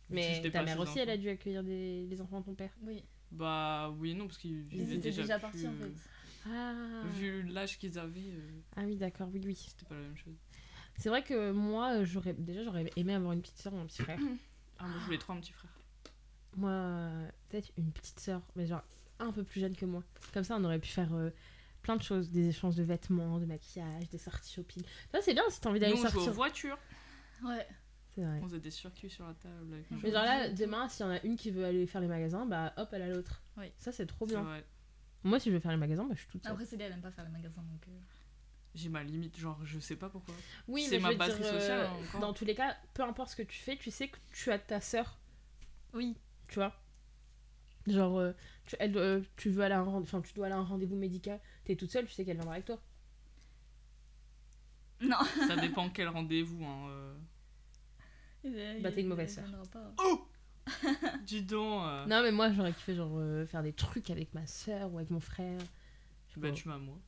Si Mais j'étais ta pas mère ses aussi, elle a enfants. dû accueillir les enfants de ton père. Oui. Bah, oui et non, parce qu'ils Ils vivaient étaient déjà plus, partis en fait. Ah, Vu l'âge qu'ils avaient, ah oui, d'accord, oui. c'était pas la même chose. C'est vrai que moi, j'aurais aimé avoir une petite soeur ou un petit frère. Ah, moi, je voulais trop un petit frère. Moi, peut-être une petite sœur, mais genre un peu plus jeune que moi. Comme ça, on aurait pu faire plein de choses, des échanges de vêtements, de maquillage, des sorties shopping. Ça, c'est bien si t'as envie Nous, d'aller on jouait aux sortir. voitures. Ouais. C'est vrai. On faisait des circuits sur la table. Avec nos Mais jouets. genre là, demain, s'il y en a une qui veut aller faire les magasins, bah hop, elle a l'autre. Oui. Ça, c'est trop C'est bien. vrai. Moi, si je veux faire les magasins, bah je suis toute seule. Après, Célia, elle aime pas faire les magasins donc. J'ai ma limite, genre, je sais pas pourquoi. Oui, c'est mais ma je veux batterie dire, sociale, hein, encore. dans tous les cas, peu importe ce que tu fais, tu sais que tu as ta sœur, Oui. tu vois. Genre, tu veux aller à tu dois aller à un rendez-vous médical, t'es toute seule, tu sais qu'elle viendra avec toi. Non. Ça dépend quel rendez-vous. Hein, Bah, t'es une mauvaise sœur. Dis donc. Non, mais moi, j'aurais kiffé genre faire des trucs avec ma sœur ou avec mon frère. Je sais Bah, pas. tu m'as moi.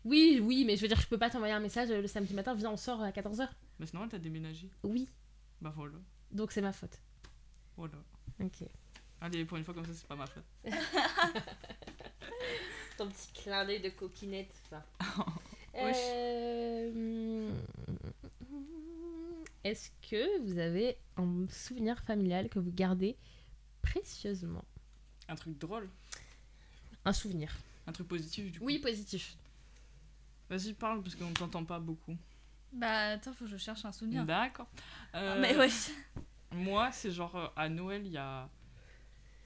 Oui, mais je veux dire, je peux pas t'envoyer un message le samedi matin, viens, on sort à 14h. Mais sinon, t'as déménagé. Oui, Bah, voilà. donc c'est ma faute. Voilà. Ok. Allez, pour une fois comme ça, c'est pas ma faute. Ton petit clin d'œil de coquinette, ça. Wesh. Est-ce que vous avez un souvenir familial que vous gardez précieusement? Un truc drôle. Un souvenir. Un truc positif, du coup. Oui, positif. Vas-y, parle, parce qu'on t'entend pas beaucoup. Bah, attends, faut que je cherche un souvenir. D'accord. Ah, mais ouais. Moi, c'est genre à Noël, il y a.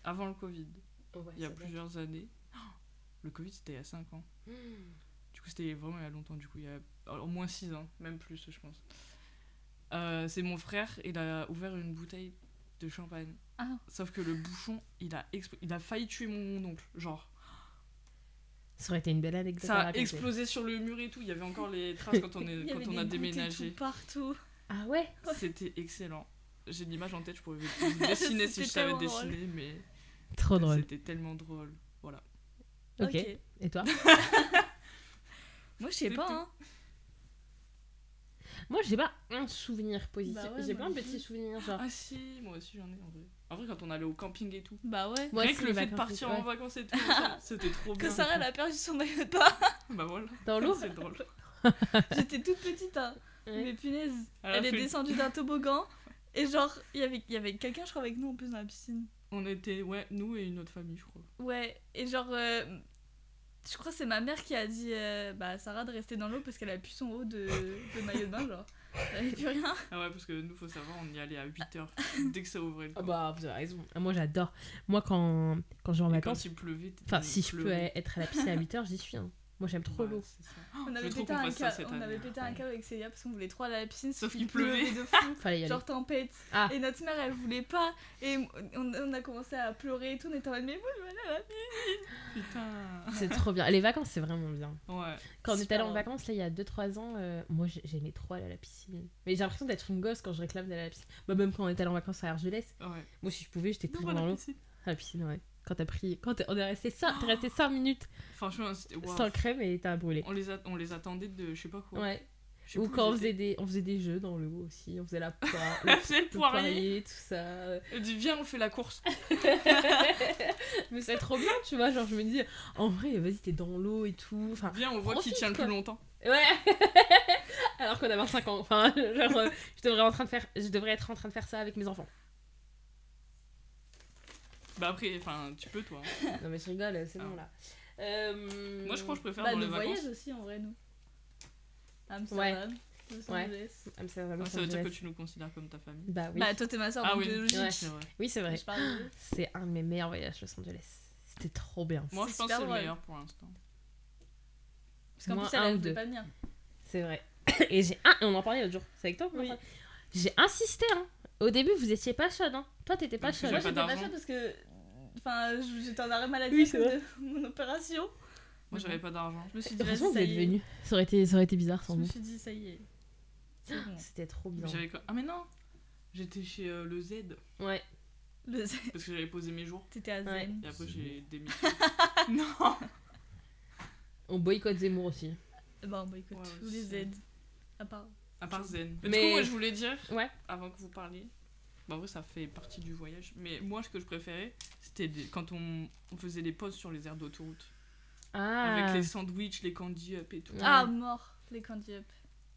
Avant le Covid, il y a plusieurs années. Oh, le Covid, c'était il y a 5 ans. Du coup, c'était vraiment il y a longtemps. Du coup, il y a au moins 6 ans, même plus, je pense. C'est mon frère, il a ouvert une bouteille de champagne. Ah. Sauf que le bouchon, il a failli tuer mon oncle. Genre, Ça aurait été une belle anecdote. ça à a raconter. explosé sur le mur et tout. Il y avait encore les traces quand Il y avait on des a gouttes et déménagé. tout partout. Ah ouais? C'était excellent. J'ai l'image en tête, je pourrais vous dessiner si je C'était savais tellement drôle. dessiner, mais Trop drôle. c'était tellement drôle. Voilà. Ok. Et toi? Moi, je sais C'est pas, tout. hein. Moi, j'ai pas un souvenir positif. Bah ouais, j'ai moi plein de non petits plus. souvenirs. Genre, Ah si, moi aussi j'en ai en vrai. En vrai, quand on allait au camping et tout. Bah ouais. Moi Rien aussi, que le les fait de vacances, partir ouais. en vacances et tout, ça, c'était trop bien. Que Sarah, elle a perdu son maillot de bain. Bah voilà. dans l'eau? C'est drôle. J'étais toute petite, hein. Ouais. Mais punaise. Elle a Elle est fait- descendue d'un toboggan. Et genre, il y avait quelqu'un, je crois, avec nous en plus dans la piscine. On était, ouais, nous et une autre famille, je crois. Ouais. Et genre, je crois que c'est ma mère qui a dit bah, à Sarah de rester dans l'eau parce qu'elle a plus son haut de maillot de bain, genre. Elle avait plus rien. Ah ouais, parce que nous, faut savoir, on y allait à 8h dès que ça ouvrait le Ah camp. bah, vous avez raison. Ah, moi, j'adore. Moi, quand je vais en Et vacances, quand il pleuvait, enfin, si je peux être à la piscine à 8h, j'y suis. Hein. Moi, j'aime trop l'eau. c'est ça. On Je avait veux trop pété qu'on un fasse ça câble, cette on année, avait hein. pété un câble avec Célia parce qu'on voulait trop aller à la piscine, Sauf qu'il qu'il pleuvait. de fou. Fallait y aller. Genre tempête. Ah. Et notre mère elle voulait pas. Et on a commencé à pleurer et tout. On était en mode mais moi je veux aller à la piscine. Putain. C'est trop bien. Les vacances, c'est vraiment bien. Ouais. Quand on était Super allé en drôle. vacances, là, il y a 2-3 ans, moi, j'aimais trop aller à la piscine. Mais j'ai l'impression d'être une gosse quand je réclame d'aller à la piscine. Bah, même quand on était allé en vacances à Argelès, Ouais. moi, si je pouvais, j'étais Non, toujours voilà, dans l'eau. piscine. À la piscine, ouais. Quand on est resté 5 minutes Franchement, c'était waouh. sans crème et t'as brûlé. On les attendait de je sais pas quoi. Ouais. Je sais Ou plus quand où on faisait des jeux dans l'eau aussi. On faisait la poire, C'est le poirier. tout ça. Elle dit viens, on fait la course. Mais c'est trop bien, tu vois. Genre, je me dis, en vrai, vas-y, t'es dans l'eau et tout. Enfin, Viens, on voit qui profite, tient le quoi. plus longtemps. ouais. Alors qu'on a 25 ans. Enfin, genre, je devrais être en train de faire ça avec mes enfants. Bah après, enfin, tu peux toi. Non, mais je rigole, c'est bon là. Moi, je crois que je préfère Bah dans le les voyage vacances. aussi en vrai nous. Amsterdam, Los Ouais. Angeles. Ah, mais c'est vraiment Ah, ça veut dire que Angeles. tu nous considères comme ta famille. Bah oui. Bah toi t'es ma soeur Ah donc oui, logique. Ouais. c'est vrai. Oui, c'est vrai. Je parle de... C'est un de mes meilleurs voyages, Los Angeles. C'était trop bien. Moi, C'est je pense que super c'est le drôle. meilleur pour l'instant. Parce qu'en Moins plus un elle ou voulait deux. pas venir. C'est vrai. Et on en parlait l'autre jour. C'est avec toi qu'on en Oui. parlait. J'ai insisté, hein. Au début, vous étiez pas chaude, hein. Toi, t'étais pas Parce que chaude. Moi J'avais j'étais pas pas d'argent. chaude parce que enfin j'étais en arrêt maladie Oui, à c'est cause vrai. de mon opération. Moi, j'avais pas d'argent. Je me suis dit vas-y Heureusement que vous ça êtes y est. venus. Ça aurait été bizarre Je sans me vous. suis dit ça y est. C'est bon. C'était trop bien. Mais j'avais quoi. Ah, mais non. J'étais chez le Z Ouais. Le parce que j'avais posé mes jours. t'étais à Ouais. Zen. Et après, C'est j'ai démissionné. Non. On boycotte Zemmour aussi. Bah on boycotte Ouais, tous ouais, les c'est- Z. À part. À part Zen. Mais, Mais- du coup, moi, je voulais dire, Ouais. avant que vous parliez, bah, en vrai, ça fait partie du voyage. Mais moi, ce que je préférais, c'était quand on faisait les pauses sur les aires d'autoroute. Ah. Avec les sandwichs, les candy up et tout. Ouais. Ah mort les candy up.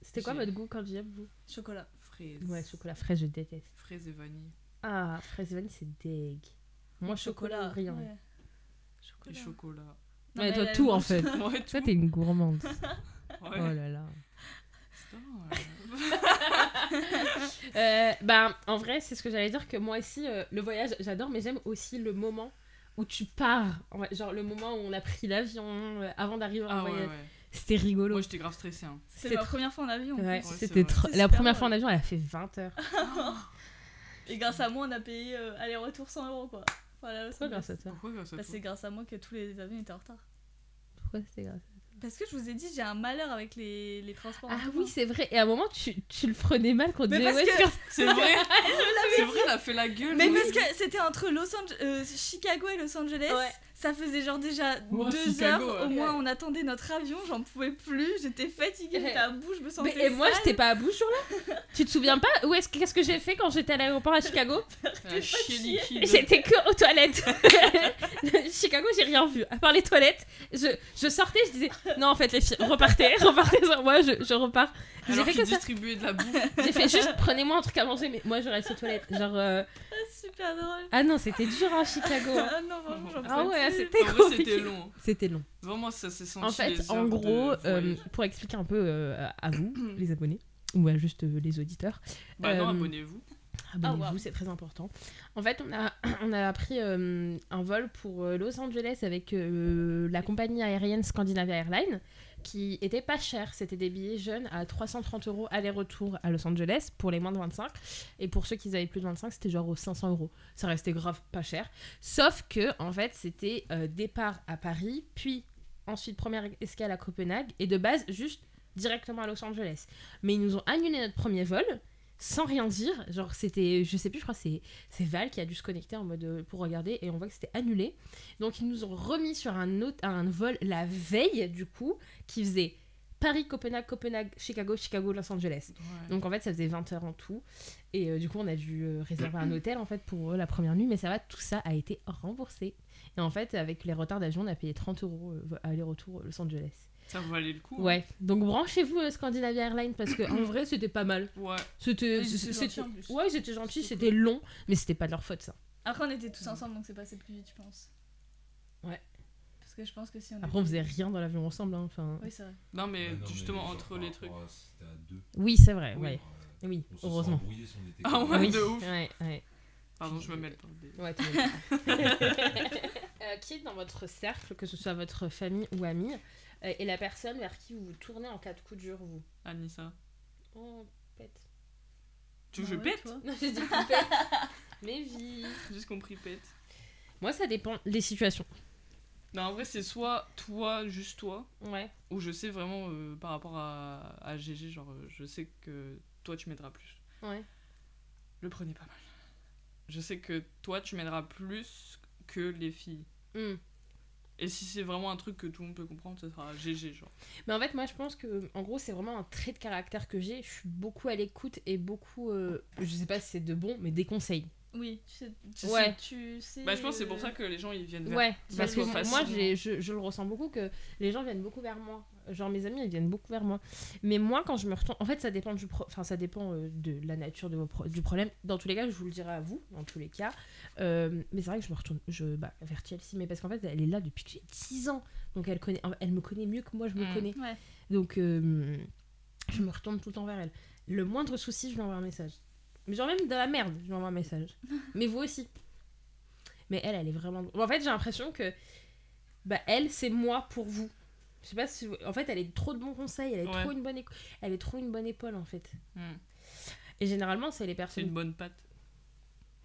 C'était quoi j'ai- votre goût quand j'y vous Chocolat. Fraises. Ouais, chocolat fraise, je déteste. Fraises et vanille. Ah, fraise et vanille, c'est deg. Moi, chocolat, rien. Ouais. Et Chocolat. chocolat. Non, Ouais, mais toi, elle tout en mange- fait. Ouais, Toi, tout. t'es une gourmande. Ouais. Oh là là. Putain, Ben, en vrai, c'est ce que j'allais dire, que moi aussi, le voyage, j'adore, mais j'aime aussi le moment où tu pars. Genre le moment où on a pris l'avion avant d'arriver en Ah ouais, voyage. ouais. C'était rigolo. Moi, j'étais grave stressée. Hein. C'est ma première fois en avion. en Ouais, plus. Ouais, c'était c'est trop... vrai. La C'est première super fois en drôle. avion, elle a fait 20 heures. Et grâce à moi, on a payé aller-retour 100 € quoi. Voilà, Pourquoi grâce à toi? Pourquoi grâce à Bah, toi c'est grâce à moi que tous les avions étaient en retard. Pourquoi c'était grave? Parce que je vous ai dit, j'ai un malheur avec les transports. en Ah commun. oui, c'est vrai. Et à un moment, tu le prenais mal quand on Mais disait parce ouais, que- C'est vrai. C'est vrai, elle a fait la gueule. Mais oui. parce que c'était entre Chicago et Los Angeles. Ouais. Ça faisait genre déjà Ouais, 2 Chicago, heures au ouais. moins on attendait notre avion, j'en pouvais plus, j'étais fatiguée, Ouais. j'étais à bout, je me sentais Mais et moi, sale. j'étais pas à bout ce jour-là. Tu te souviens pas qu'est-ce que j'ai fait quand j'étais à l'aéroport à Chicago? Elle a chié liquide. J'étais que aux toilettes. Chicago, j'ai rien vu. À part les toilettes, je sortais, je disais non, en fait, les filles, repartez sans moi, je repars. J'ai Alors fait qu'il que ça. distribuait de la bouffe. J'ai fait juste prenez-moi un truc à manger, mais moi je reste aux toilettes. Genre. Super drôle. Ah non, c'était dur à Chicago. hein. Ah non, vraiment, j'en Ah pouvais ouais, plus. c'était En vrai, compliqué. c'était long. C'était long. Vraiment, ça s'est senti. En fait, les en heures gros, de voyage. pour expliquer un peu à vous, les abonnés, ou à juste les auditeurs. Bah non, euh, abonnez-vous. Abonnez-vous, Ah, wow. c'est très important. En fait, on a pris un vol pour Los Angeles avec la compagnie aérienne Scandinavia Airlines, qui était pas cher. C'était des billets jeunes à 330 € aller-retour à Los Angeles pour les moins de 25. Et pour ceux qui avaient plus de 25, c'était genre aux 500 €. Ça restait grave pas cher. Sauf que, en fait, c'était départ à Paris, puis ensuite première escale à Copenhague, et de base, juste directement à Los Angeles. Mais ils nous ont annulé notre premier vol sans rien dire. Genre, c'était, je sais plus, je crois que c'est Val qui a dû se connecter en mode pour regarder, et on voit que c'était annulé. Donc, ils nous ont remis sur un vol la veille, du coup, qui faisait Paris, Copenhague, Copenhague, Chicago, Chicago, Los Angeles. Ouais. Donc, en fait, ça faisait 20 heures en tout. Et du coup, on a dû réserver un hôtel, en fait, pour la première nuit. Mais ça va, tout ça a été remboursé. Et en fait, avec les retards d'avion, on a payé 30 € aller-retour Los Angeles. Ça valait le coup. hein. Ouais, donc branchez-vous Scandinavia Airlines parce que en vrai c'était pas mal. Ouais. C'était Ils étaient gentils, en plus. Ouais, ils étaient gentils, C'était c'était long, mais c'était pas de leur faute ça. Après, on était tous ensemble donc c'est passé plus vite, je pense. Ouais. Parce que je pense que si on Après on faisait rien dans l'avion ensemble hein, enfin. Oui, c'est vrai. Non, mais Ouais, non, justement, genre, entre par les rapport trucs. à- C'était à deux. Oui, c'est vrai, Oui. ouais. Oui, On se sent heureusement. embrouillé si on était Ah comme ouais, oui, de ouf. ouais. Pardon, je me mêle pas. Ouais, t'es Qui est dans votre cercle, que ce soit votre famille ou amis, et la personne vers qui vous vous tournez en cas de coup dur, vous? Anissa. Oh, pète. Tu veux que je Bah ouais, pète? toi. Non, j'ai dit pète. Mais vie. J'ai juste compris pète. Moi, ça dépend des situations. Non, en vrai, c'est soit toi, juste toi, Ouais. ou je sais vraiment par rapport à GG, genre je sais que toi tu m'aideras plus. Ouais. Le prenez pas mal. Je sais que toi tu m'aideras plus que les filles. Hmm. Et si c'est vraiment un truc que tout le monde peut comprendre, ça sera GG, genre. Mais en fait, moi, je pense que, en gros, c'est vraiment un trait de caractère que j'ai. Je suis beaucoup à l'écoute et beaucoup, je sais pas si c'est de bon, mais des conseils. Oui, Ouais. tu sais. Bah, je pense que c'est pour ça que les gens ils viennent vers Ouais, ça parce que soit moi, facilement. je le ressens beaucoup que les gens viennent beaucoup vers moi. Genre, mes amis, ils viennent beaucoup vers moi. Mais moi, quand je me retourne. En fait, ça dépend, ça dépend de la nature du problème. Dans tous les cas, je vous le dirai à vous, dans tous les cas. Mais c'est vrai que je me retourne vers Chelsea. Mais parce qu'en fait, elle est là depuis que j'ai 10 ans. Donc, elle me connaît mieux que moi, je me connais. Ouais. Donc, je me retourne tout le temps vers elle. Le moindre souci, je lui envoie un message. Mais genre, même de la merde, je lui envoie un message. Mais vous aussi. Mais elle est vraiment. En fait, j'ai l'impression que. Bah, elle, c'est moi pour vous. Je sais pas si. En fait, elle est trop de bons conseils. Elle est Ouais. trop une bonne elle est trop une bonne épaule, en fait. Hmm. Et généralement, c'est les C'est personnes. une bonne patte.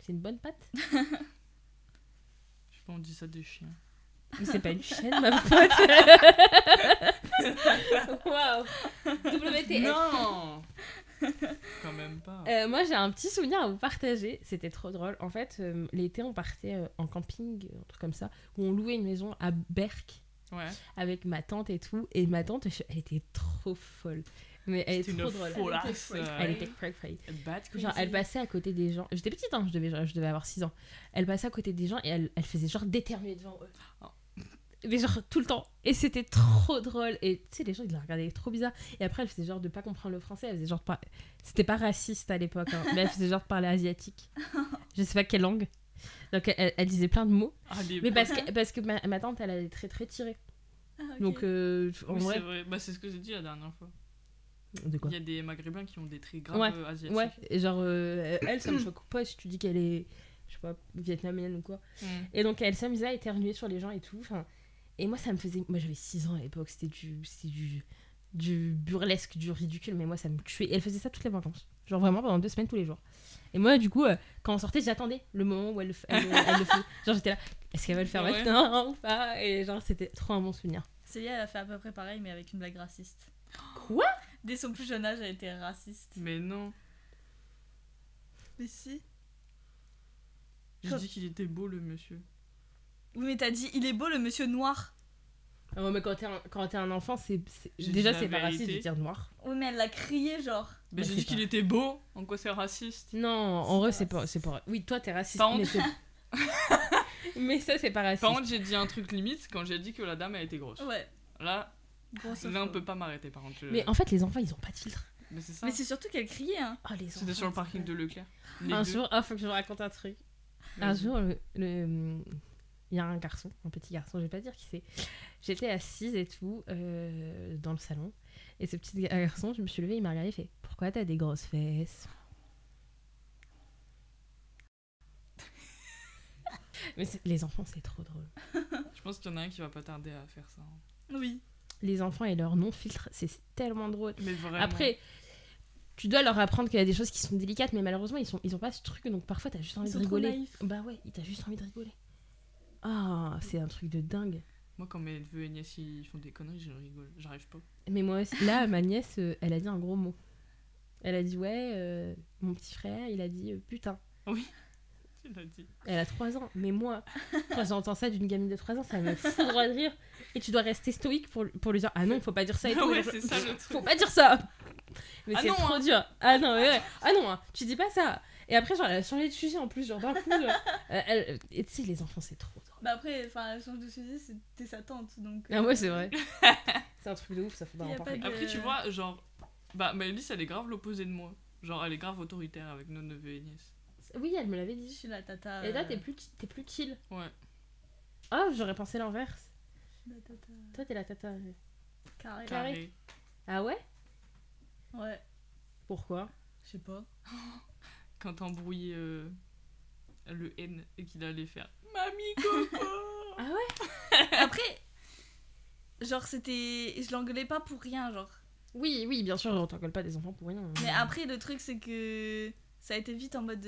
C'est une bonne patte. Je sais pas, on dit ça des chiens. Mais c'est pas une chaîne, ma pote. Waouh. WTF. Non Quand même pas. Moi, j'ai un petit souvenir à vous partager. C'était trop drôle. En fait, l'été, on partait en camping, un truc comme ça, où on louait une maison à Berck Ouais. avec ma tante et tout. Et ma tante, elle était trop folle. Mais elle C'était est trop une drôle. folasse. Elle était cray. bad Genre, elle passait à côté des gens. J'étais petite, hein, je devais avoir 6 ans. Elle passait à côté des gens et elle faisait genre d'éternuer devant eux. Oh. Mais genre tout le temps. Et c'était trop drôle. Et tu sais, les gens, ils la regardaient trop bizarre. Et après, elle faisait genre de pas comprendre le français. Elle faisait genre C'était pas raciste à l'époque, hein, mais elle faisait genre de parler asiatique. Je sais pas quelle langue. Donc elle disait plein de mots. Ah, les Mais parce que ma tante, elle est très très tirée. Ah, ok. Donc en Oui, vrai. c'est vrai. Bah, c'est ce que j'ai dit la dernière fois. De quoi? Il y a des maghrébins qui ont des traits graves Ouais, asiatiques. Ouais, et genre, elle, ça me choque pas si tu dis qu'elle est, je sais pas, vietnamienne ou quoi. Hmm. Et donc, elle s'amusait à éternuer sur les gens et tout. Enfin, et moi, ça me faisait. Moi, j'avais 6 ans à l'époque, c'était du burlesque, du ridicule, mais moi, ça me tuait. Et elle faisait ça toutes les vacances. Genre, vraiment, pendant 2 semaines, tous les jours. Et moi, du coup, quand on sortait, j'attendais le moment où elle le fait. Genre, j'étais là, est-ce qu'elle va le faire Ouais. maintenant ou pas? Et genre, c'était trop un bon souvenir. Célia, elle a fait à peu près pareil, mais avec une blague raciste. Quoi? Dès son plus jeune âge, elle était raciste. Mais non. Mais si. J'ai dit qu'il était beau, le monsieur. Oui, mais t'as dit, il est beau le monsieur noir. Ah ouais, mais quand t'es un enfant, J'ai déjà, dit la c'est pas raciste vérité. de dire noir. Oui, mais elle l'a crié, genre. Mais Bah, j'ai c'est dit qu'il pas- était beau. En quoi c'est raciste? Non, en C'est vrai, pas c'est pas. Oui, toi, t'es raciste. Par Mais, contre- mais ça, c'est pas raciste. Par contre, j'ai dit un truc limite quand j'ai dit que la dame a été grosse. Ouais. Là, Grosse là, on info. peut pas m'arrêter par contre. Mais en fait, les enfants, ils ont pas de filtre. Mais c'est ça. Mais c'est surtout qu'elle criait, hein. Oh, les enfants. C'était sur le ils parking ont de Leclerc. pas- Les Un deux. jour, faut que je vous raconte un truc. Un Vas-y. jour, il y a un garçon, un petit garçon, je vais pas dire qui c'est. J'étais assise et tout dans le salon. Et ce petit garçon, je me suis levée, il m'a regardé, il fait pourquoi t'as des grosses fesses? Mais les enfants, c'est trop drôle. Je pense qu'il y en a un qui va pas tarder à faire ça. hein. Oui. Les enfants et leur non-filtre, c'est tellement drôle. Mais vraiment. Après, tu dois leur apprendre qu'il y a des choses qui sont délicates, mais malheureusement, ils ont pas ce truc, donc parfois, t'as juste envie Ils de sont trop rigoler. naïfs. Bah ouais, t'as juste envie de rigoler. Ah, c'est un truc de dingue. Moi, quand mes neveux et nièces ils font des conneries, je rigole. J'arrive pas. Mais moi aussi, là, ma nièce, elle a dit un gros mot. Elle a dit, ouais, mon petit frère, il a dit putain. Tu l'as dit. Elle a 3 ans. Mais moi, quand j'entends ça d'une gamine de 3 ans, ça me fout droit de rire. Et tu dois rester stoïque pour lui dire, ah non, faut pas dire ça et tout. Ouais, Genre, c'est ça, le truc. Faut pas dire ça. Mais Ah c'est non, trop hein. dur. Ah non, mais ouais. Ah non, hein, tu dis pas ça. Et après, genre, elle a changé de sujet en plus, genre d'un coup. Et tu sais, les enfants, c'est trop drôle. Bah après, enfin, elle change de sujet, c'était sa tante, donc... Ah ouais, c'est vrai. C'est un truc de ouf, ça faudra Y a en pas parler. de- Après, tu vois, genre. Bah, Maëlys, elle est grave l'opposé de moi. Genre, elle est grave autoritaire avec nos neveux et nièces. Oui, elle me l'avait Je dit. suis la tata... Et là, t'es plus chill. Ouais. Ah, j'aurais pensé l'inverse. La tata... Toi, t'es la tata. Carré. Carré. Ah ouais? Ouais. Pourquoi? Je sais pas. Quand t'embrouillais le N et qu'il allait faire Mamie Coco. Ah ouais? Après, genre, je l'engueulais pas pour rien, genre. Oui, bien sûr, on t'engueule pas des enfants pour rien. Mais après, le truc, c'est que ça a été vite en mode.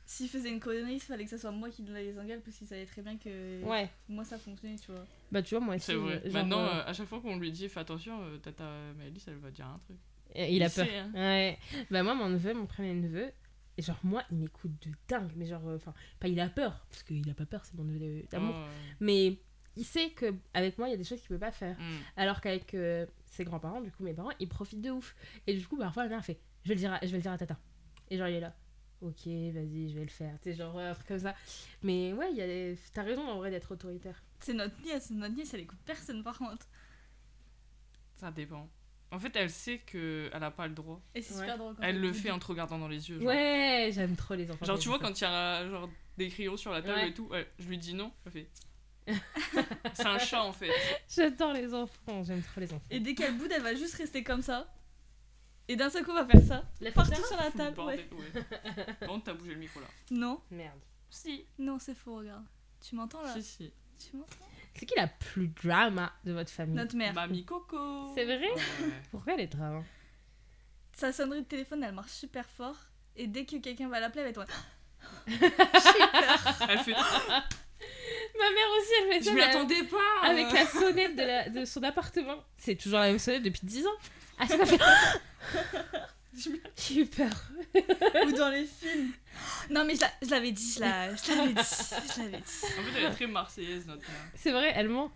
S'il faisait une connerie, il fallait que ce soit moi qui les engueule parce qu'il savait très bien que Ouais, moi ça fonctionnait, tu vois. bah tu vois, moi aussi. C'est vrai. genre, Maintenant, à chaque fois qu'on lui dit fais attention, tata Maëlys, elle va dire un truc. il a peur. sait, hein. Ouais. Bah moi, mon premier neveu, et genre moi, il m'écoute de dingue. Mais genre, enfin, pas il a peur, parce qu'il a pas peur, c'est mon neveu d'amour. Oh, Mais il sait qu'avec moi, il y a des choses qu'il peut pas faire. mm. Alors qu'avec ses grands-parents, du coup, mes parents, ils profitent de ouf. Et du coup, parfois, la mère fait je vais le dire à tata. Et genre, il est là. Ok, vas-y, je vais le faire. Tu sais, genre, un truc comme ça. Mais ouais, t'as raison en vrai d'être autoritaire. C'est notre nièce, elle écoute personne par contre. Ça dépend. En fait, elle sait qu'elle a pas le droit. Et c'est Ouais. super drôle quand Elle le dit. fait en te regardant dans les yeux. Genre, Ouais, j'aime trop les enfants. genre tu vois, quand il y a genre, des crayons sur la table Ouais. et tout, je lui dis non, elle fait. C'est un chat en fait. J'adore les enfants, j'aime trop les enfants. Et dès qu'elle boude, elle va juste rester comme ça. Et d'un seul coup, on va faire ça. La Partout fille sur la Fou, table, bordel, ouais. ouais. Par contre, t'as bougé le micro là. Non, Merde. Si. non, c'est faux, regarde. Tu m'entends là? Si. Tu m'entends? C'est qui la plus drama de votre famille? Notre mère. Mamie Coco. C'est vrai? Ouais. Pourquoi elle est drama? Sa sonnerie de téléphone, elle marche super fort. Et dès que quelqu'un va l'appeler, elle va être Elle fait. Ma mère aussi, elle fait Je ça. m'y mais attendais pas. avec la sonnette de son appartement. C'est toujours la même sonnette depuis 10 ans. Ah, ça m'a fait. J'ai eu peur. ou dans les films. Non, mais je l'avais dit, je l'avais dit. En fait, elle est très marseillaise, notre mère. C'est vrai, elle ment.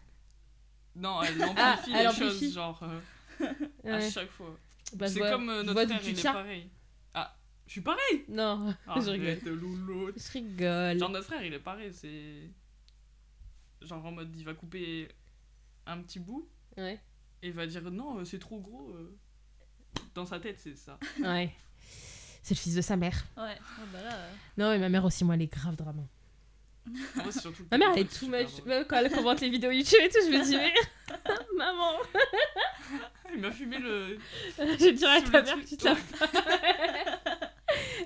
Non, elle amplifie elle les amplifie. choses, genre, à Ouais. chaque fois. Bah, je C'est vois- comme je notre vois frère, d'où tu il est tiens. pareil. Ah, je suis pareil. Non, je rigole. Arrête, loulou. Je rigole. Genre, notre frère, il est pareil, c'est. Genre, en mode, il va couper un petit bout Ouais. et il va dire non, c'est trop gros. Dans sa tête, c'est ça. Ouais. C'est le fils de sa mère. Ouais, oh, bah là. Non, mais ma mère aussi, moi, elle est grave drama. Moi, c'est surtout. Ma mère, elle est c'est too super much. drôle. Même quand elle commente les vidéos YouTube et tout, je me dis, mais. Maman. Il m'a fumé le. Je dirais à sous ta le mère truc. que tu te laves pas.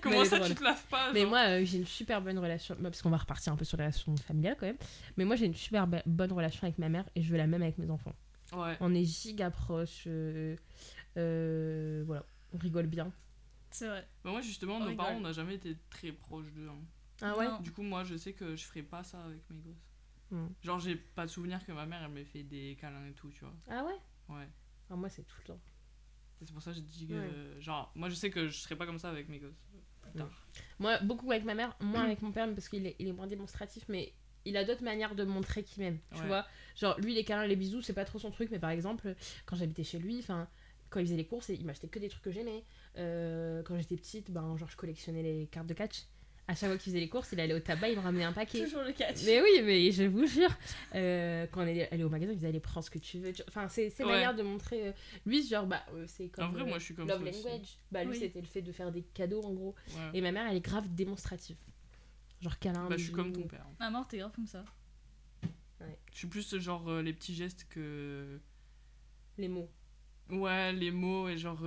Comment elle est ça, drôle. tu te laves pas Mais genre moi, j'ai une super bonne relation. Bah, parce qu'on va repartir un peu sur les relations familiales quand même. Mais moi, j'ai une super bonne relation avec ma mère et je veux la même avec mes enfants. Ouais. On est giga proches. Voilà, on rigole bien. C'est vrai. Bah, moi, justement, On nos rigole. parents, on n'a jamais été très proches d'eux. Hein. Ah ouais? Non. Du coup, moi, je sais que je ferais pas ça avec mes gosses. Hmm. Genre, j'ai pas de souvenir que ma mère, elle m'ait fait des câlins et tout, tu vois. Ah ouais? Ouais. Ah, moi, c'est tout le temps. Et c'est pour ça que je dis que. Ouais. Genre, moi, je sais que je serais pas comme ça avec mes gosses. Plus tard. Moi, beaucoup avec ma mère, moins avec mon père, parce qu'il est, il est moins démonstratif, mais il a d'autres manières de montrer qu'il m'aime, tu Ouais. vois. Genre, lui, les câlins, les bisous, c'est pas trop son truc, mais par exemple, quand j'habitais chez lui, enfin, quand il faisait les courses, il m'achetait que des trucs que j'aimais. Quand j'étais petite, ben, genre, je collectionnais les cartes de catch. À chaque fois qu'il faisait les courses, il allait au tabac, il me ramenait un paquet. Toujours le catch. Mais oui, mais je vous jure, quand on allait au magasin, il disait allez, prends ce que tu veux. Enfin, c'est Ouais. manière de montrer. Lui, genre, bah, c'est comme. En vrai, moi, je suis comme love ça aussi. language. Bah, lui, Oui. c'était le fait de faire des cadeaux, en gros. Ouais. Et ma mère, elle est grave démonstrative. Genre câlin. Bah, je suis bisous. comme ton père. Maman, t'es grave comme ça. Je suis plus genre les petits gestes que. Les mots. Ouais, les mots et genre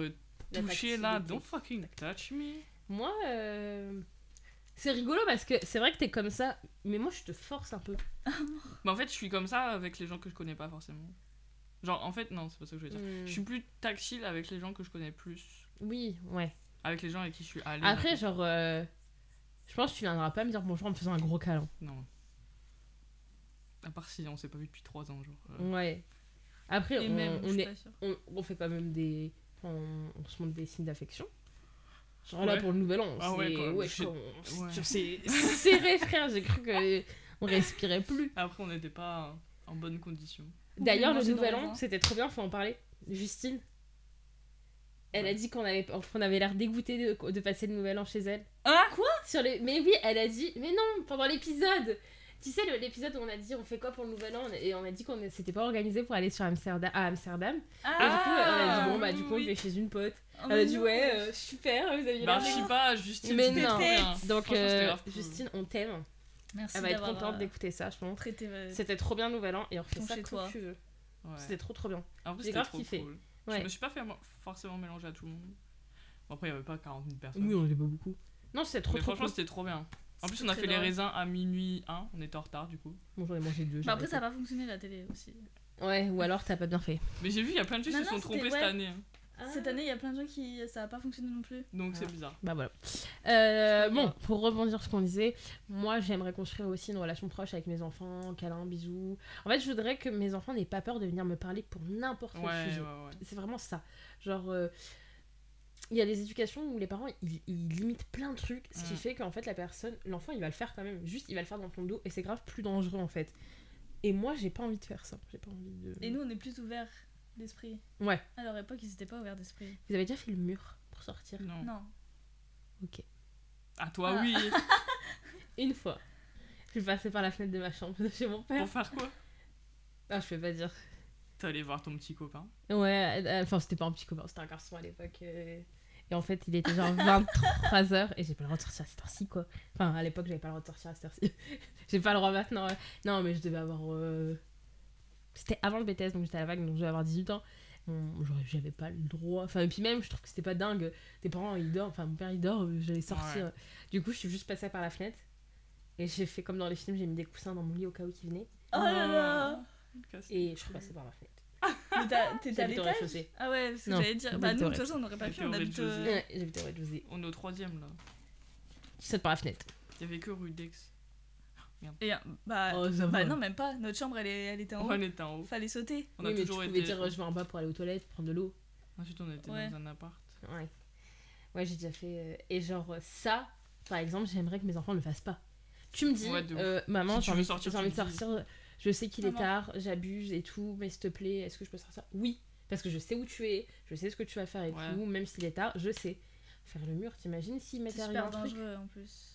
La toucher là, tactilité. don't fucking touch me. Moi, c'est rigolo parce que c'est vrai que t'es comme ça, mais moi, je te force un peu. Mais en fait, je suis comme ça avec les gens que je connais pas forcément. Genre, en fait, non, c'est pas ça que je veux dire. Hmm. Je suis plus tactile avec les gens que je connais plus. Oui, ouais. Avec les gens avec qui je suis allée. Après, en fait. genre, je pense que tu viendras pas me dire bonjour en me faisant un gros câlin. Non. À part si on s'est pas vu depuis 3 ans, genre. Ouais. Après, Et même, je on, suis est, pas sûre. on fait quand même des. On se montre des signes d'affection. Genre là Ouais. pour le nouvel an, Ah c'est. ouais, quand même. Ouais, Je- on- ouais. c'est serré, frère. J'ai cru qu'on respirait plus. Après, on n'était pas en bonne condition. D'ailleurs, Vous le voulez nouvel manger dans an, les c'était trop bien, faut en parler. Justine, elle a Ouais. dit qu'on avait l'air dégoûté de passer le nouvel an chez elle. Hein Quoi Mais oui, elle a dit. Mais non, pendant l'épisode. Tu sais, l'épisode où on a dit on fait quoi pour le nouvel an et on a dit qu'on s'était pas organisé pour aller sur Amsterdam, à Amsterdam. Et du coup, on a dit bon, bah, du coup, on oui. vais chez une pote. Oh, Elle mais a dit non. ouais, super, vous aviez Bah, l'air je sais bien. pas, Justine, Mais c'était non. trop bien. Donc, Franchement, c'était grave cool. Justine, on t'aime. Merci Elle va être d'avoir, contente d'écouter ça, je pense. traité, C'était trop bien, nouvel an, et on refait ton ça chez quand toi. tu veux. Ouais. C'était trop bien. En vrai, j'ai c'était grave trop kiffé. cool. Ouais. Je me suis pas fait forcément mélanger à tout le monde. Bon, après, il y avait pas 40 000 personnes. Oui, on était pas beaucoup. Non, c'était trop Mais trop franchement, cool. c'était trop bien. En plus, on a Très fait les drôle. raisins à minuit 1, on était en retard du coup. Bon, j'en ai mangé 2. Bah après, ça a pas fonctionné la télé aussi. Ouais, ou alors t'as pas bien fait. Mais j'ai vu, il y a plein de gens qui Non, se sont non, trompés c'était- cette ouais. année. Hein. Cette année, il y a plein de gens qui. Ça a pas fonctionné non plus. Donc c'est Ah. bizarre. Bah voilà. pas Bon, grave. pour rebondir sur ce qu'on disait, moi j'aimerais construire aussi une relation proche avec mes enfants, câlins, bisous. En fait, je voudrais que mes enfants n'aient pas peur de venir me parler pour n'importe quel Ouais, sujet. ouais. C'est vraiment ça. Genre, il y a des éducations où les parents ils limitent plein de trucs, ce qui Mm. fait qu'en fait l'enfant il va le faire quand même. Juste il va le faire dans ton dos et c'est grave plus dangereux en fait. Et moi j'ai pas envie de faire ça. J'ai pas envie de. Et nous, on est plus ouverts d'esprit. Ouais. À leur époque, ils étaient pas ouverts d'esprit. Vous avez déjà fait le mur pour sortir? Non. Non. Ok. À toi, Ah. oui. Une fois. Je suis passée par la fenêtre de ma chambre de chez mon père. Pour faire quoi? Ah, je peux pas dire. T'es allé voir ton petit copain. Ouais, enfin, c'était pas un petit copain, c'était un garçon à l'époque. Et en fait, il était genre 23h et j'ai pas le droit de sortir à cette heure-ci, quoi. Enfin, à l'époque, j'avais pas le droit de sortir à cette heure-ci. J'ai pas le droit maintenant. Non, mais je devais avoir. C'était avant le BTS, donc j'étais à la vague, donc je devais avoir 18 ans. Bon, j'avais pas le droit. Enfin, et puis même, je trouve que c'était pas dingue. Tes parents, ils dorment. Enfin, mon père, il dort, j'allais sortir. Ouais. Du coup, je suis juste passée par la fenêtre. Et j'ai fait comme dans les films, j'ai mis des coussins dans mon lit au cas où il venait. Oh là là. Et je suis passée par la fenêtre. Mais t'étais à J'habite au l'étage? rez-de-chaussée. Ah ouais, parce que Non, j'allais dire. Bah j'habite nous, au de toute façon, on aurait pas pu, J'habite au on habite. rez-de-chaussée. Ouais, j'habite au rez-de-chaussée. On est au 3ème là. Tu sautes par la fenêtre. Il y avait que rue d'Aix. Et bah, Oh, ça bah va. non, même pas. Notre chambre, elle était en haut. On était en haut. Fallait sauter. On Oui, a mais toujours tu pouvais été. dire je vais en bas pour aller aux toilettes, prendre de l'eau. Ensuite, on était Ouais. dans un appart. Ouais. Ouais, j'ai déjà fait. Et genre, ça, par exemple, j'aimerais que mes enfants ne le fassent pas. Tu me dis, Ouais, de ouf. maman, Si j'ai tu veux envie, sortir, j'ai envie de tu le dis. sortir, je sais qu'il est Maman. tard, j'abuse et tout, mais s'il te plaît, est-ce que je peux sortir? Oui, parce que je sais où tu es, je sais ce que tu vas faire et Ouais. tout, même s'il est tard, je sais. Faire le mur, t'imagines s'il m'était C'est arrivé un super truc? dangereux en plus.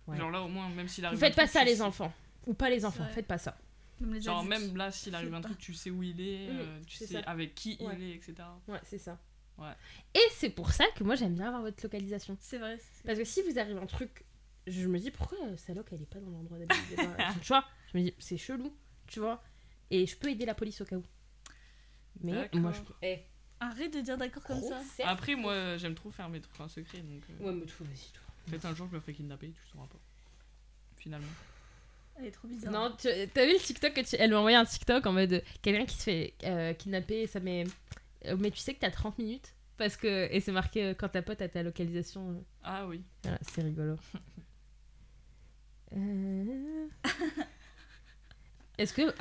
Ouais. Genre là, au moins, même s'il Vous arrive. faites un pas truc, ça, tu les sais. enfants. Ou pas les enfants, vrai. faites pas ça. Même les Genre, adultes. même là, s'il arrive un Fais truc, tu sais où il est, tu c'est sais ça. avec qui Ouais. il est, etc. Ouais, c'est ça. Ouais. Et c'est pour ça que moi j'aime bien avoir votre localisation. C'est vrai. Parce que si vous arrive un truc, je me dis pourquoi sa loc elle est pas dans l'endroit d'habitude. Tu vois, je me dis c'est chelou, tu vois. Et je peux aider la police au cas où. Mais D'accord. moi je. Arrête de dire d'accord comme ça. Après, moi, j'aime trop faire mes trucs en secret, donc. Ouais, mais tout, vas-y, tout. Peut-être un jour, je me fais kidnapper, tu sauras pas. Finalement. Elle est trop bizarre. Non, t'as vu le TikTok que elle m'a envoyé un TikTok en mode quelqu'un qui se fait kidnapper, ça met. Mais tu sais que t'as 30 minutes parce que. Et c'est marqué quand ta pote a ta localisation. Ah oui. Voilà, c'est rigolo. Est-ce que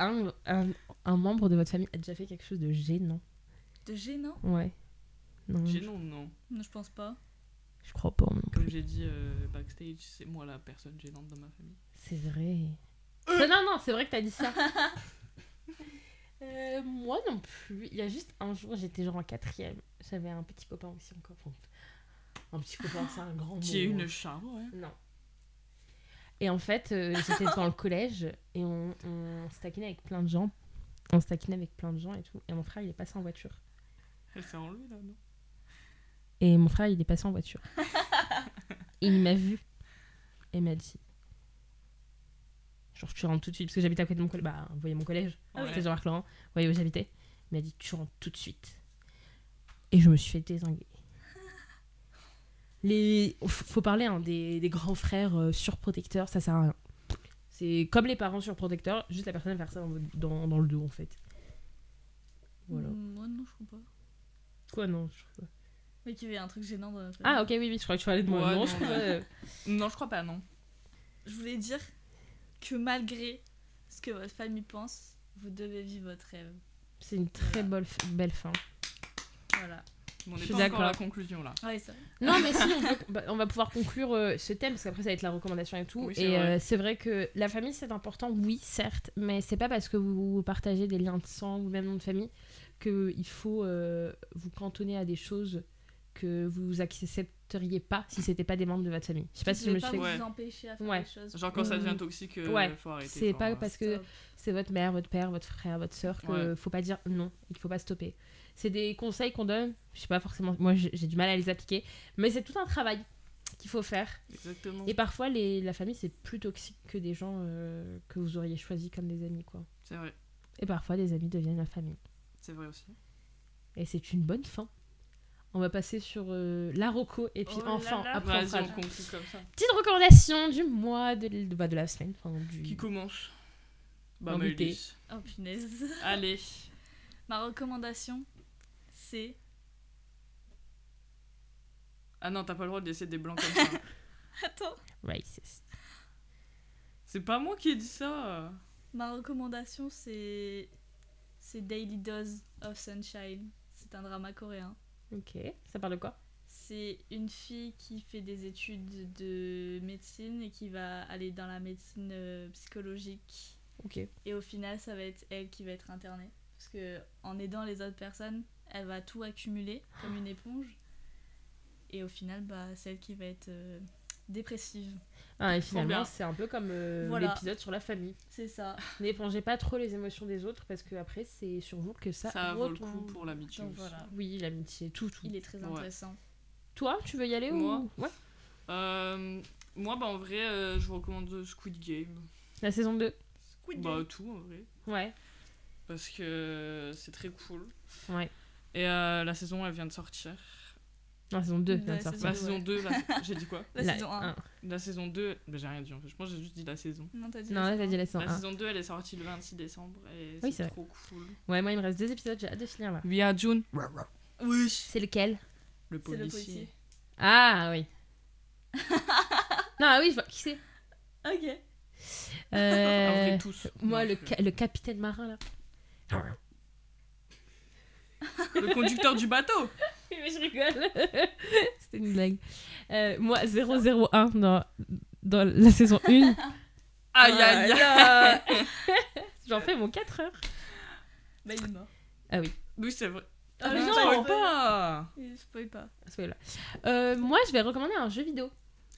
un membre de votre famille a déjà fait quelque chose de gênant? De gênant? Ouais. Non, Gênant, non. Non, je pense pas. je crois pas non Comme plus. j'ai dit backstage, c'est moi la personne gênante dans ma famille. C'est vrai. Non, c'est vrai que t'as dit ça. Moi non plus. Il y a juste un jour, j'étais genre en 4ème. J'avais un petit copain aussi encore. Enfin, un petit copain, c'est un grand mot. Qui est une charme, ouais. Non. Et en fait, j'étais dans le collège et on se taquinait avec plein de gens. On se taquinait avec plein de gens et tout. Et mon frère, il est passé en voiture. Elle s'est enlevée là, non? Et mon frère, il est passé en voiture. Et il m'a vu. Et il m'a dit. Genre, tu rentres tout de suite. Parce que j'habitais à côté de mon collège. Bah, vous voyez mon collège. Ouais. C'était Jean-Marc Laurent. Vous voyez où j'habitais. Il m'a dit, tu rentres tout de suite. Et je me suis fait dézinguer. Faut parler hein, des grands frères surprotecteurs, ça sert à rien. C'est comme les parents surprotecteurs, juste la personne va faire ça dans le dos en fait. Voilà. Moi, non, je crois pas. Quoi, non, je crois pas. Mais qu'il y avait un truc gênant dans la famille. Ah, ok, oui, je crois que tu parlais de moi. Ouais, non, non, je crois non. pas. Non, je crois pas, non. Je voulais dire que malgré ce que votre famille pense, vous devez vivre votre rêve. C'est une très belle fin. Voilà. Mais on Je n'est suis pas encore à la d'accord. conclusion là. Ouais, ça. Non, mais si, on va pouvoir conclure ce thème, parce qu'après ça va être la recommandation et tout. Oui, c'est et vrai. c'est vrai que la famille c'est important, oui, certes, mais c'est pas parce que vous partagez des liens de sang ou même nom de famille qu'il faut vous cantonner à des choses que vous accepteriez pas si c'était pas des membres de votre famille. Je sais pas si je me suis pas fait. Ouais. vous empêcher à faire Ouais. des choses. Genre quand ça devient Mm. toxique, Ouais. faut arrêter. C'est faut pas arrêter. parce que Stop. c'est votre mère, votre père, votre frère, votre soeur que Ouais. faut pas dire non, il faut pas stopper. C'est des conseils qu'on donne, je sais pas forcément, moi j'ai du mal à les appliquer, mais c'est tout un travail qu'il faut faire. Exactement. Et parfois la famille c'est plus toxique que des gens que vous auriez choisis comme des amis quoi. C'est vrai. Et parfois des amis deviennent la famille. C'est vrai aussi. Et c'est une bonne fin. on va passer sur la reco et puis Oh là enfin là. après on Vas-y, fera on conclut comme ça. petite recommandation du mois de la semaine, enfin du Qui commence? Bah, Invité. Maëlys. Oh punaise. Allez. Ma recommandation, c'est. Ah non, t'as pas le droit de laisser des blancs comme ça. Attends. racist. C'est pas moi qui ai dit ça. Ma recommandation, c'est Daily Dose of Sunshine. C'est un drama coréen. Ok, ça parle de quoi? C'est une fille qui fait des études de médecine et qui va aller dans la médecine psychologique. Ok. Et au final, ça va être elle qui va être internée. Parce que en aidant les autres personnes, elle va tout accumuler comme une éponge. Et au final, bah, c'est elle qui va être dépressive. Ah, et bien. finalement, c'est un peu comme Voilà. l'épisode sur la famille. C'est ça. N'épongez pas trop les émotions des autres parce que après c'est sur vous que ça, Ça vaut le coup retombe. pour l'amitié. Donc aussi. voilà. Oui, l'amitié, tout. Il est très Ouais. intéressant. Toi, tu veux y aller Moi ou ouais. Moi, bah en vrai, je vous recommande Squid Game. La saison 2. Bah tout en vrai. Ouais. Parce que c'est très cool. Ouais. Et la saison, elle vient de sortir. Non, la saison 2 La vient de sortir. La Ouais. saison 2, j'ai dit quoi? La saison 1. La saison 2, bah j'ai rien dit en fait. Moi j'ai juste dit la saison. Non, t'as dit Non, la là, t'as saison dit la saison La 1. saison 2, elle est sortie le 26 décembre et Oui, c'est c'est trop cool. Ouais, moi il me reste 2 épisodes, j'ai hâte de finir là. Via June, Oui. C'est lequel? le C'est le policier. policier. Ah oui. Non, oui, je vois qui c'est. Ok. En vrai, Euh, tous. moi, Donc, le capitaine marin là. le conducteur du bateau. Oui, mais je rigole. C'était une blague. Moi, 001 dans la saison 1. Aïe aïe aïe. J'en fais mon 4 heures. Bah, il est mort. Oui, c'est vrai. Ah, mais non, non, spoil pas. Il spoil pas. Soyez là. Moi, je vais recommander un jeu vidéo.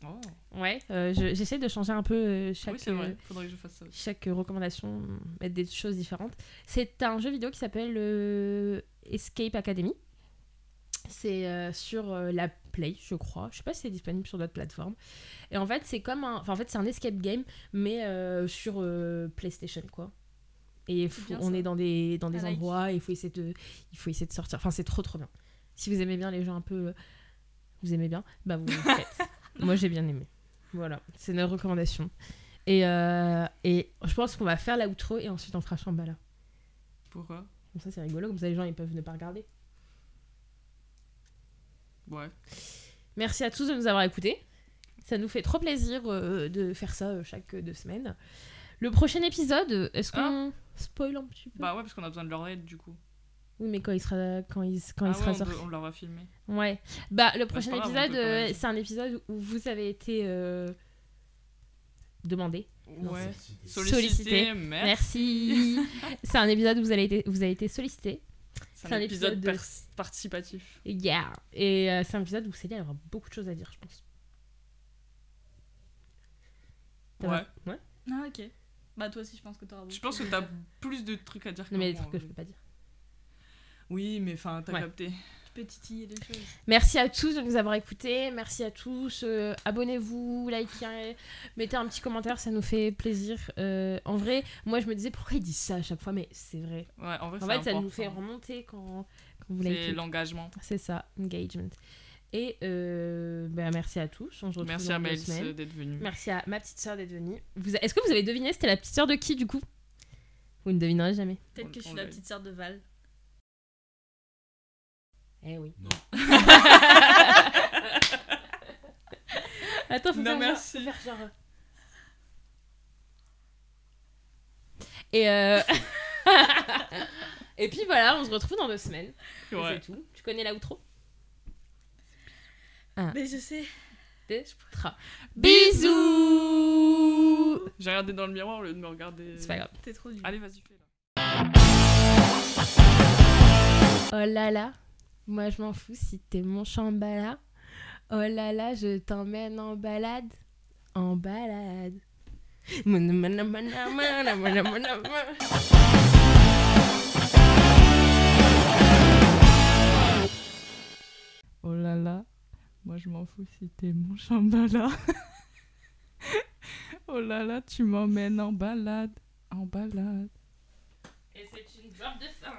Oh. Ouais, j'essaie de changer un peu chaque, Oui, c'est vrai. Faudrait que je fasse ça aussi. chaque recommandation, mettre des choses différentes. C'est un jeu vidéo qui s'appelle Escape Academy. C'est sur la Play, je crois. Je sais pas si c'est disponible sur d'autres plateformes. Et en fait, c'est comme un... Enfin, en fait, c'est un escape game, mais sur PlayStation, quoi. Et bien, on ça. est dans des I like. endroits et il faut essayer de sortir. Enfin, c'est trop bien. Si vous aimez bien les jeux un peu... Vous aimez bien, bah vous le faites. Moi, j'ai bien aimé. Voilà, c'est notre recommandation. Et je pense qu'on va faire la outro et ensuite on fera Shambhala. Pourquoi? Comme ça, c'est rigolo. Comme ça, les gens, ils peuvent ne pas regarder. Ouais. Merci à tous de nous avoir écoutés. Ça nous fait trop plaisir de faire ça chaque 2 semaines. Le prochain épisode, est-ce qu'on spoil un petit peu? Bah ouais, parce qu'on a besoin de leur aide du coup. Oui, mais quand il sera sorti. On l'aura filmé. Ouais. Bah, le c'est prochain pas grave, on épisode, peut quand même dire. c'est un épisode où vous avez été demandé. Non, Ouais. Sollicité. Sollicité, merci. Merci. C'est un épisode où vous avez été sollicité. C'est un épisode de- participatif. Yeah. Et c'est un épisode où Célia elle aura beaucoup de choses à dire, je pense. Ça va Ouais. Ouais. Ah, ok. Bah, toi aussi, je pense que t'auras beaucoup. Je pense que t'as plus de trucs à dire que Non, mais il y a moi, des trucs que en je peux vrai. pas dire. Oui, mais enfin, t'as Ouais. capté. Tu peux titiller les choses. Merci à tous de nous avoir écoutés. Merci à tous. Abonnez-vous, likez, mettez un petit commentaire, ça nous fait plaisir. En vrai, moi je me disais pourquoi ils disent ça à chaque fois, mais c'est vrai. Ouais, en vrai, En c'est fait, ça nous important. fait remonter quand vous C'est likez. l'engagement. C'est ça, engagement. Et merci à tous. On se retrouve Merci dans à 2 Maëlys semaines. d'être venue. Merci à ma petite sœur d'être venue. Est-ce que vous avez deviné c'était la petite sœur de qui du coup? Vous ne devinerez jamais. Peut-être que je suis On la l'a petite sœur de Val. Eh oui. Non. Attends, faut Non, faire merci. genre, faut faire genre. Et et puis voilà, on se retrouve dans 2 semaines. Et Ouais. c'est tout. Tu connais l'outro? Mais je sais. Bisous. J'ai regardé dans le miroir au lieu de me regarder. C'est pas grave. T'es trop nul. Allez, vas-y, fais-le. Oh là là, moi je m'en fous si t'es mon Shambhala. Oh là là, je t'emmène en balade. En balade. Oh là là, moi je m'en fous si t'es mon Shambhala. Oh là là, tu m'emmènes en balade. En balade. Et c'est une drop de fin.